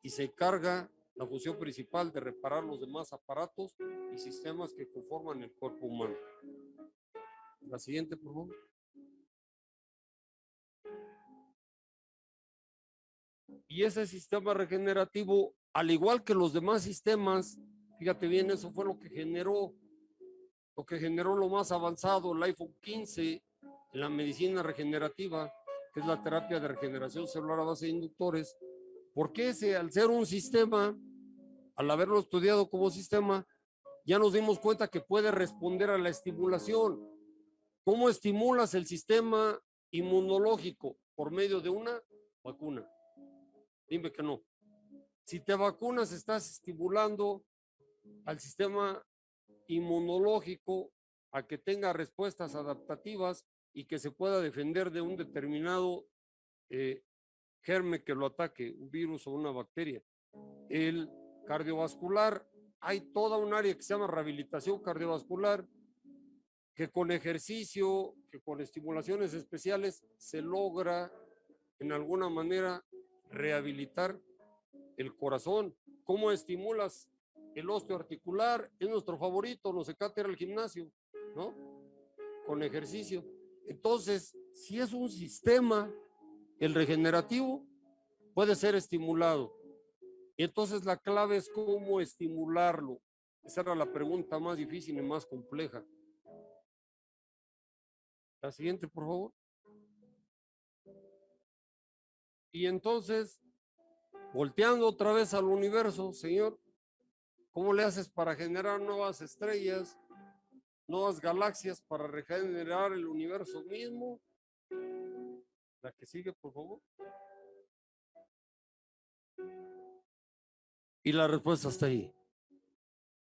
y se encarga la función principal de reparar los demás aparatos y sistemas que conforman el cuerpo humano. La siguiente, por favor. Y ese sistema regenerativo, al igual que los demás sistemas, fíjate bien, eso fue lo que generó lo más avanzado, el iPhone 15, en la medicina regenerativa, que es la terapia de regeneración celular a base de inductores. Porque al ser un sistema, al haberlo estudiado como sistema, ya nos dimos cuenta que puede responder a la estimulación. ¿Cómo estimulas el sistema inmunológico? Por medio de una vacuna. Dime que no. Si te vacunas, estás estimulando al sistema inmunológico a que tenga respuestas adaptativas y que se pueda defender de un determinado germen que lo ataque, un virus o una bacteria. El cardiovascular, hay toda un área que se llama rehabilitación cardiovascular, que con ejercicio, que con estimulaciones especiales se logra en alguna manera rehabilitar el corazón. ¿Cómo estimulas el osteoarticular? Es nuestro favorito, nos encanta ir al gimnasio, ¿no? Con ejercicio. Entonces, si es un sistema, el regenerativo puede ser estimulado. Entonces, la clave es cómo estimularlo. Esa era la pregunta más difícil y más compleja. La siguiente, por favor. Y entonces, volteando otra vez al universo, Señor, ¿cómo le haces para generar nuevas estrellas, nuevas galaxias, para regenerar el universo mismo? La que sigue, por favor. Y la respuesta está ahí,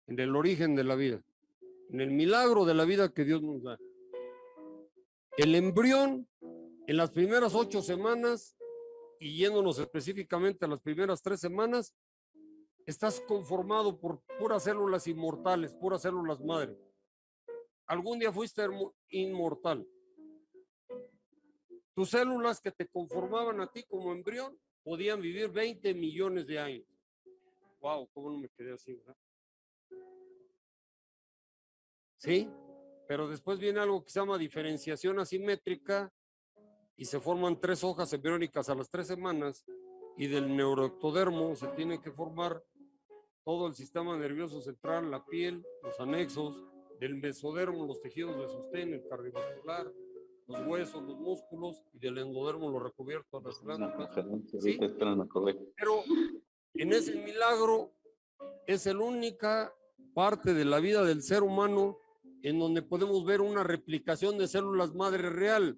en el origen de la vida, en el milagro de la vida que Dios nos da. El embrión, en las primeras 8 semanas, y yéndonos específicamente a las primeras 3 semanas, estás conformado por puras células inmortales, puras células madre. Algún día fuiste inmortal. Tus células que te conformaban a ti como embrión podían vivir 20 millones de años. Wow, ¿cómo no me quedé así, verdad? Sí, pero después viene algo que se llama diferenciación asimétrica y se forman 3 hojas embriónicas a las 3 semanas y del neuroectodermo se tiene que formar todo el sistema nervioso central, la piel, los anexos, del mesodermo, los tejidos de sostén, el cardiovascular, los huesos, los músculos, y del endodermo, lo recubierto a las glándulas. ¿Sí? Pero en ese milagro es la única parte de la vida del ser humano en donde podemos ver una replicación de células madre real.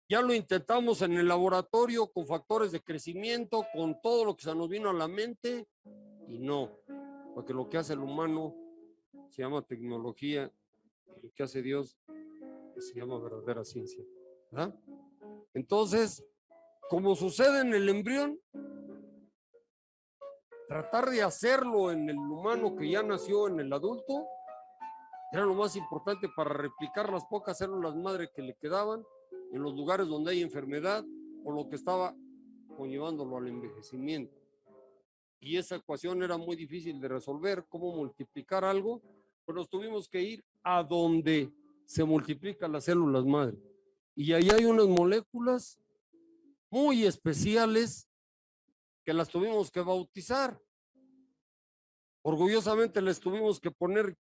Ya lo intentamos en el laboratorio con factores de crecimiento, con todo lo que se nos vino a la mente, y no, porque lo que hace el humano se llama tecnología, y lo que hace Dios se llama verdadera ciencia, ¿verdad? Entonces, como sucede en el embrión, tratar de hacerlo en el humano que ya nació, en el adulto, era lo más importante para replicar las pocas células madre que le quedaban en los lugares donde hay enfermedad o lo que estaba conllevándolo al envejecimiento. Y esa ecuación era muy difícil de resolver, cómo multiplicar algo, pues nos tuvimos que ir a donde se multiplican las células madre. Y ahí hay unas moléculas muy especiales que las tuvimos que bautizar. Orgullosamente les tuvimos que poner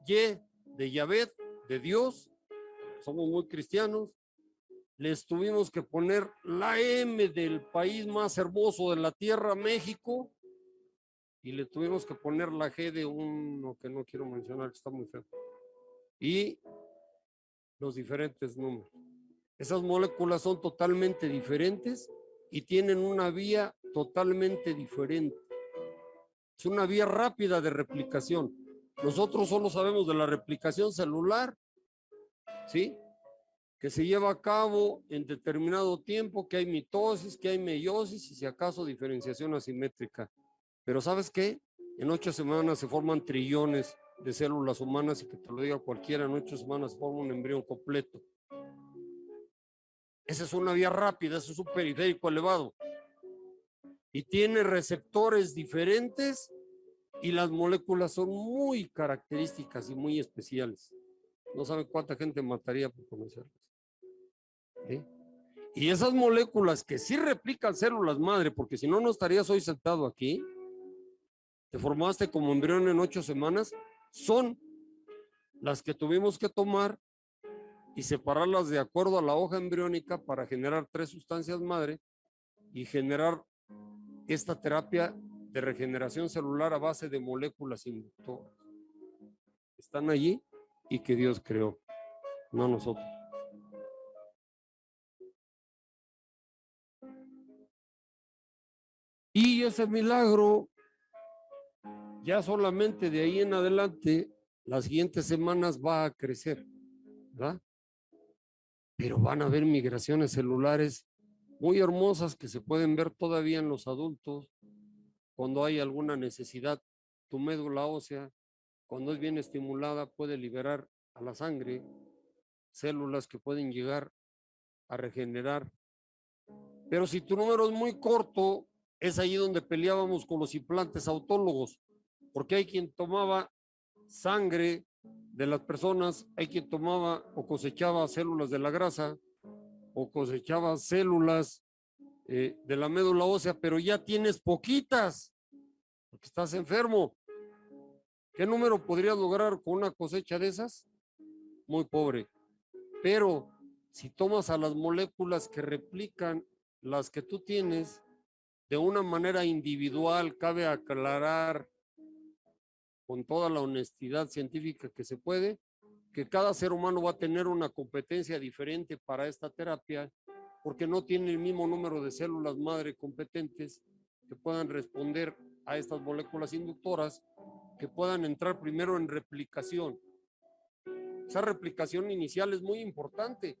Y de Yahvé, de Dios, somos muy cristianos. Les tuvimos que poner la M del país más hermoso de la tierra, México, y le tuvimos que poner la G de uno que no quiero mencionar, que está muy feo, y los diferentes números. Esas moléculas son totalmente diferentes y tienen una vía totalmente diferente. Es una vía rápida de replicación. Nosotros solo sabemos de la replicación celular, ¿sí?, que se lleva a cabo en determinado tiempo, que hay mitosis, que hay meiosis y si acaso diferenciación asimétrica. Pero ¿sabes qué? En 8 semanas se forman trillones de células humanas, y que te lo diga cualquiera, en 8 semanas se forma un embrión completo. Esa es una vía rápida, ese es un periférico elevado. Y tiene receptores diferentes y las moléculas son muy características y muy especiales. No saben cuánta gente mataría por conocerlas. ¿Sí? Y esas moléculas que sí replican células madre, porque si no, no estarías hoy sentado aquí, te formaste como embrión en 8 semanas, son las que tuvimos que tomar y separarlas de acuerdo a la hoja embriónica para generar 3 sustancias madre y generar esta terapia de regeneración celular a base de moléculas inductoras. Están allí y que Dios creó, no nosotros. Y ese milagro, ya solamente de ahí en adelante, las siguientes semanas va a crecer, ¿verdad? Pero van a haber migraciones celulares muy hermosas que se pueden ver todavía en los adultos cuando hay alguna necesidad. Tu médula ósea, cuando es bien estimulada, puede liberar a la sangre células que pueden llegar a regenerar. Pero si tu número es muy corto, es ahí donde peleábamos con los implantes autólogos, porque hay quien tomaba sangre de las personas, hay quien tomaba o cosechaba células de la grasa o cosechaba células de la médula ósea, pero ya tienes poquitas porque estás enfermo. ¿Qué número podrías lograr con una cosecha de esas? Muy pobre. Pero si tomas a las moléculas que replican las que tú tienes de una manera individual, cabe aclarar con toda la honestidad científica que se puede, que cada ser humano va a tener una competencia diferente para esta terapia, porque no tiene el mismo número de células madre competentes que puedan responder a estas moléculas inductoras, que puedan entrar primero en replicación. Esa replicación inicial es muy importante,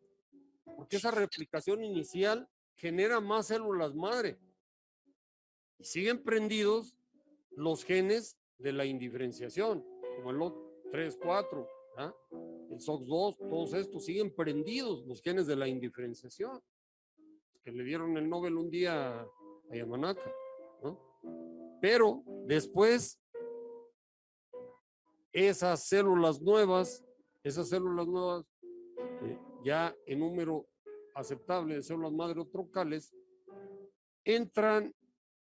porque esa replicación inicial genera más células madre y siguen prendidos los genes de la indiferenciación, como el LOT3, 4, ¿ah? El SOX2, todos estos siguen prendidos, los genes de la indiferenciación, que le dieron el Nobel un día a Yamanaka, ¿no? Pero después, esas células nuevas, ya en número aceptable de células madre troncales, entran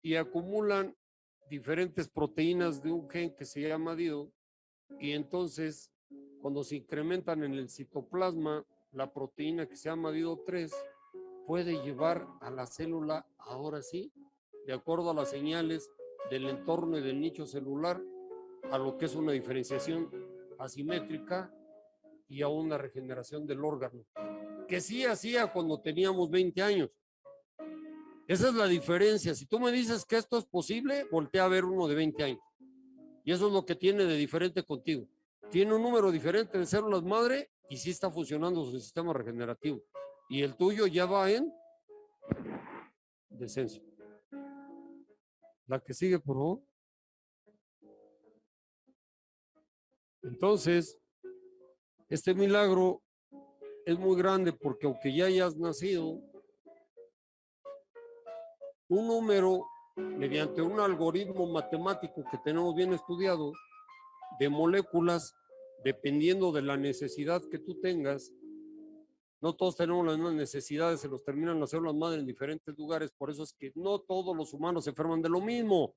y acumulan diferentes proteínas de un gen que se llama DIDO, y entonces cuando se incrementan en el citoplasma la proteína que se llama DIDO3 puede llevar a la célula, ahora sí, de acuerdo a las señales del entorno y del nicho celular a lo que es una diferenciación asimétrica y a una regeneración del órgano, que sí hacía cuando teníamos 20 años. Esa es la diferencia. Si tú me dices que esto es posible, voltea a ver uno de 20 años. Y eso es lo que tiene de diferente contigo. Tiene un número diferente de células madre y sí está funcionando su sistema regenerativo. Y el tuyo ya va en descenso. La que sigue, por favor. Entonces, este milagro es muy grande porque aunque ya hayas nacido, un número mediante un algoritmo matemático que tenemos bien estudiado de moléculas, dependiendo de la necesidad que tú tengas, no todos tenemos las mismas necesidades, se nos terminan las células madre en diferentes lugares, por eso es que no todos los humanos se enferman de lo mismo.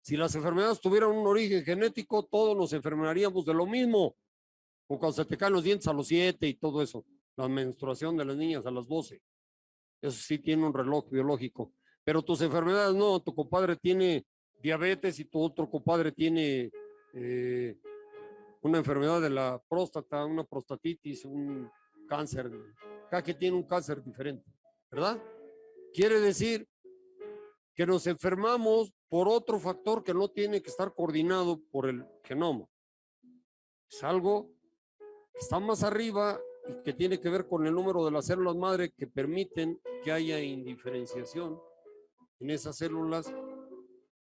Si las enfermedades tuvieran un origen genético, todos nos enfermaríamos de lo mismo. O cuando se te caen los dientes a los 7 y todo eso, la menstruación de las niñas a las 12. Eso sí tiene un reloj biológico. Pero tus enfermedades no, tu compadre tiene diabetes y tu otro compadre tiene una enfermedad de la próstata, una prostatitis, un cáncer. Cada que tiene un cáncer diferente, ¿verdad? Quiere decir que nos enfermamos por otro factor que no tiene que estar coordinado por el genoma. Es algo que está más arriba y que tiene que ver con el número de las células madre que permiten que haya indiferenciación en esas células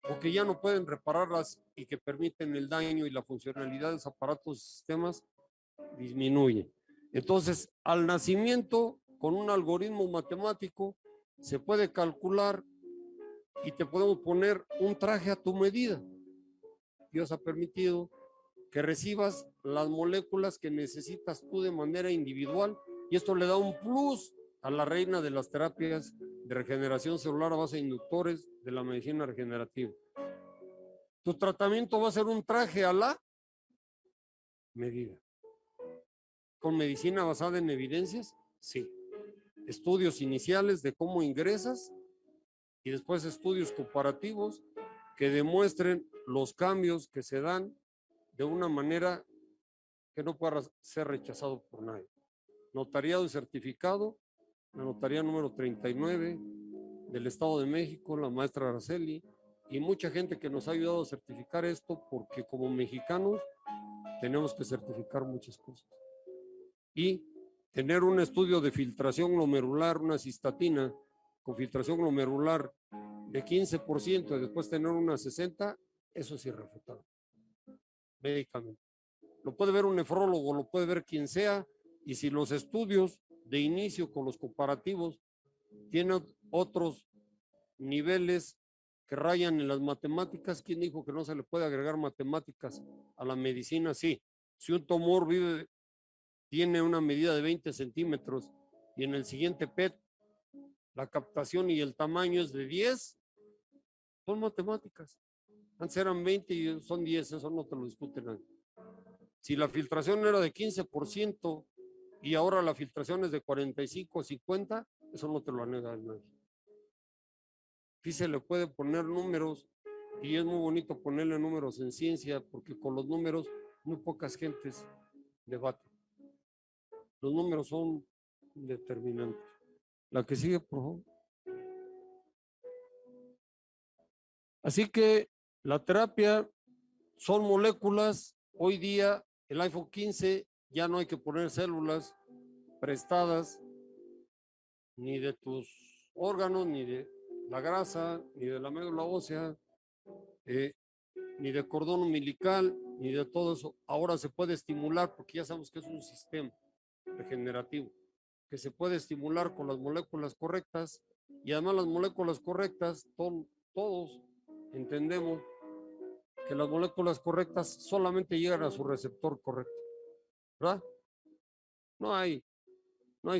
o que ya no pueden repararlas y que permiten el daño y la funcionalidad de los aparatos y sistemas disminuye. Entonces, al nacimiento, con un algoritmo matemático, se puede calcular y te podemos poner un traje a tu medida. Dios ha permitido que recibas las moléculas que necesitas tú de manera individual y esto le da un plus a la reina de las terapias de regeneración celular a base de inductores de la medicina regenerativa. Tu tratamiento va a ser un traje a la medida. ¿Con medicina basada en evidencias? Sí. Estudios iniciales de cómo ingresas y después estudios comparativos que demuestren los cambios que se dan de una manera que no pueda ser rechazado por nadie. Notariado y certificado, la notaría número 39 del Estado de México, la maestra Araceli, y mucha gente que nos ha ayudado a certificar esto porque como mexicanos tenemos que certificar muchas cosas. Y tener un estudio de filtración glomerular, una cistatina con filtración glomerular de 15% y después tener una 60%, eso es irrefutable. Médicamente. Lo puede ver un nefrólogo, lo puede ver quien sea, y si los estudios de inicio con los comparativos tienen otros niveles que rayan en las matemáticas, ¿quién dijo que no se le puede agregar matemáticas a la medicina? Sí. Si un tumor tiene una medida de 20 centímetros y en el siguiente PET la captación y el tamaño es de 10, son matemáticas. Antes eran 20 y son 10, eso no te lo discute nadie. Si la filtración era de 15% y ahora la filtración es de 45 o 50, eso no te lo niega nadie. Aquí se le puede poner números y es muy bonito ponerle números en ciencia porque con los números muy pocas gentes debaten. Los números son determinantes. La que sigue, por favor. Así que la terapia son moléculas. Hoy día el iPhone 15 ya no hay que poner células prestadas ni de tus órganos, ni de la grasa, ni de la médula ósea, ni de cordón umbilical, ni de todo eso. Ahora se puede estimular porque ya sabemos que es un sistema regenerativo que se puede estimular con las moléculas correctas y además las moléculas correctas, todos entendemos que las moléculas correctas solamente llegan a su receptor correcto, ¿verdad? No hay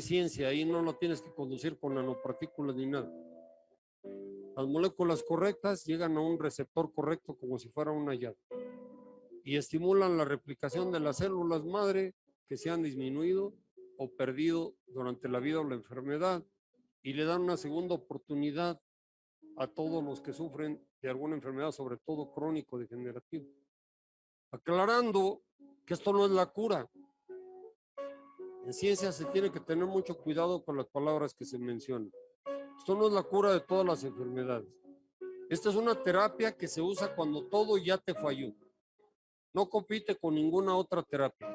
ciencia ahí, no lo tienes que conducir con nanopartículas ni nada. Las moléculas correctas llegan a un receptor correcto como si fuera una llave y estimulan la replicación de las células madre que se han disminuido o perdido durante la vida o la enfermedad y le dan una segunda oportunidad a todos los que sufren de alguna enfermedad, sobre todo crónico-degenerativa. Aclarando que esto no es la cura. En ciencia se tiene que tener mucho cuidado con las palabras que se mencionan. Esto no es la cura de todas las enfermedades. Esta es una terapia que se usa cuando todo ya te falló. No compite con ninguna otra terapia.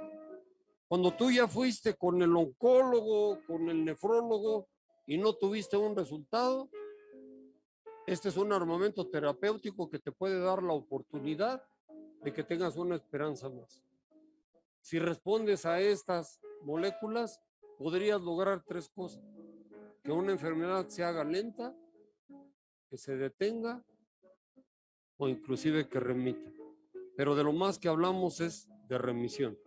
Cuando tú ya fuiste con el oncólogo, con el nefrólogo y no tuviste un resultado, este es un armamento terapéutico que te puede dar la oportunidad de que tengas una esperanza más. Si respondes a estas moléculas, podrías lograr 3 cosas. Que una enfermedad se haga lenta, que se detenga o inclusive que remita. Pero de lo más que hablamos es de remisión.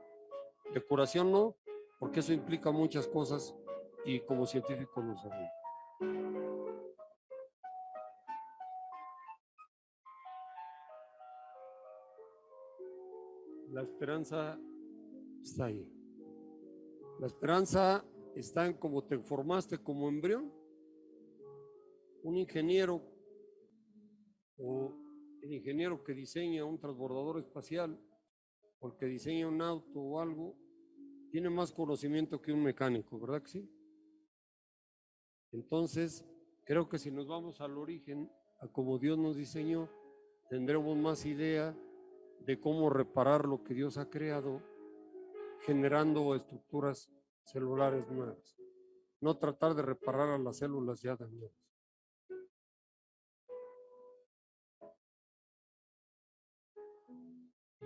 De curación no, porque eso implica muchas cosas y como científicos lo sabemos. La esperanza está ahí. La esperanza está en cómo te formaste como embrión. Un ingeniero o el ingeniero que diseña un transbordador espacial o el que diseña un auto o algo, tiene más conocimiento que un mecánico, ¿verdad que sí? Entonces, creo que si nos vamos al origen, a como Dios nos diseñó, tendremos más idea de cómo reparar lo que Dios ha creado, generando estructuras celulares nuevas. No tratar de reparar a las células ya dañadas.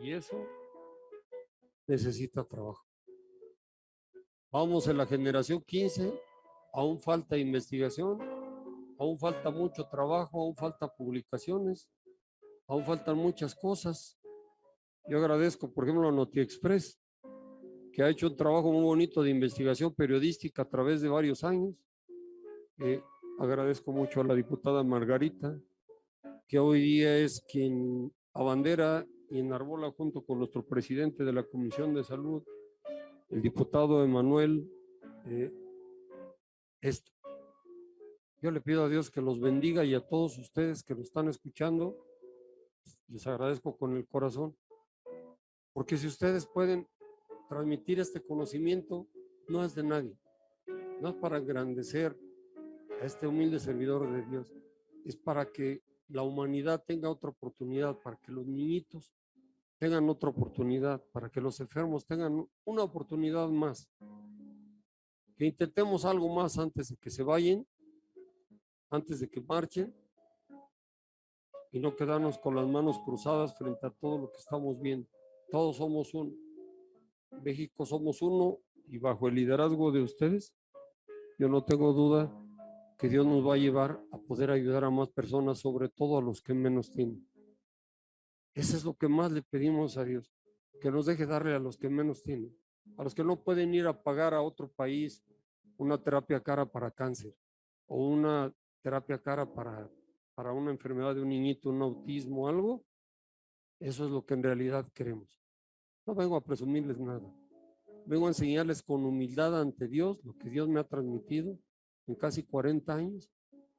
Y eso necesita trabajo. Vamos en la generación 15, aún falta investigación, aún falta mucho trabajo, aún falta publicaciones, aún faltan muchas cosas. Yo agradezco, por ejemplo, a NotiExpress, que ha hecho un trabajo muy bonito de investigación periodística a través de varios años. Agradezco mucho a la diputada Margarita, que hoy día es quien abandera y enarbola junto con nuestro presidente de la Comisión de Salud, el diputado Emanuel, esto. Yo le pido a Dios que los bendiga y a todos ustedes que lo están escuchando, les agradezco con el corazón, porque si ustedes pueden transmitir este conocimiento, no es de nadie, no es para engrandecer a este humilde servidor de Dios, es para que la humanidad tenga otra oportunidad, para que los niñitos tengan otra oportunidad, para que los enfermos tengan una oportunidad más, que intentemos algo más antes de que se vayan, antes de que marchen, y no quedarnos con las manos cruzadas frente a todo lo que estamos viendo. Todos somos uno. México somos uno y bajo el liderazgo de ustedes, yo no tengo duda que Dios nos va a llevar a poder ayudar a más personas, sobre todo a los que menos tienen. Eso es lo que más le pedimos a Dios, que nos deje darle a los que menos tienen, a los que no pueden ir a pagar a otro país una terapia cara para cáncer o una terapia cara para una enfermedad de un niñito, un autismo, algo. Eso es lo que en realidad queremos. No vengo a presumirles nada. Vengo a enseñarles con humildad ante Dios lo que Dios me ha transmitido en casi 40 años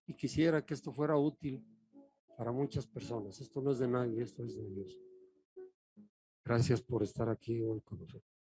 y quisiera que esto fuera útil para muchas personas. Esto no es de nadie, esto es de Dios. Gracias por estar aquí hoy con nosotros.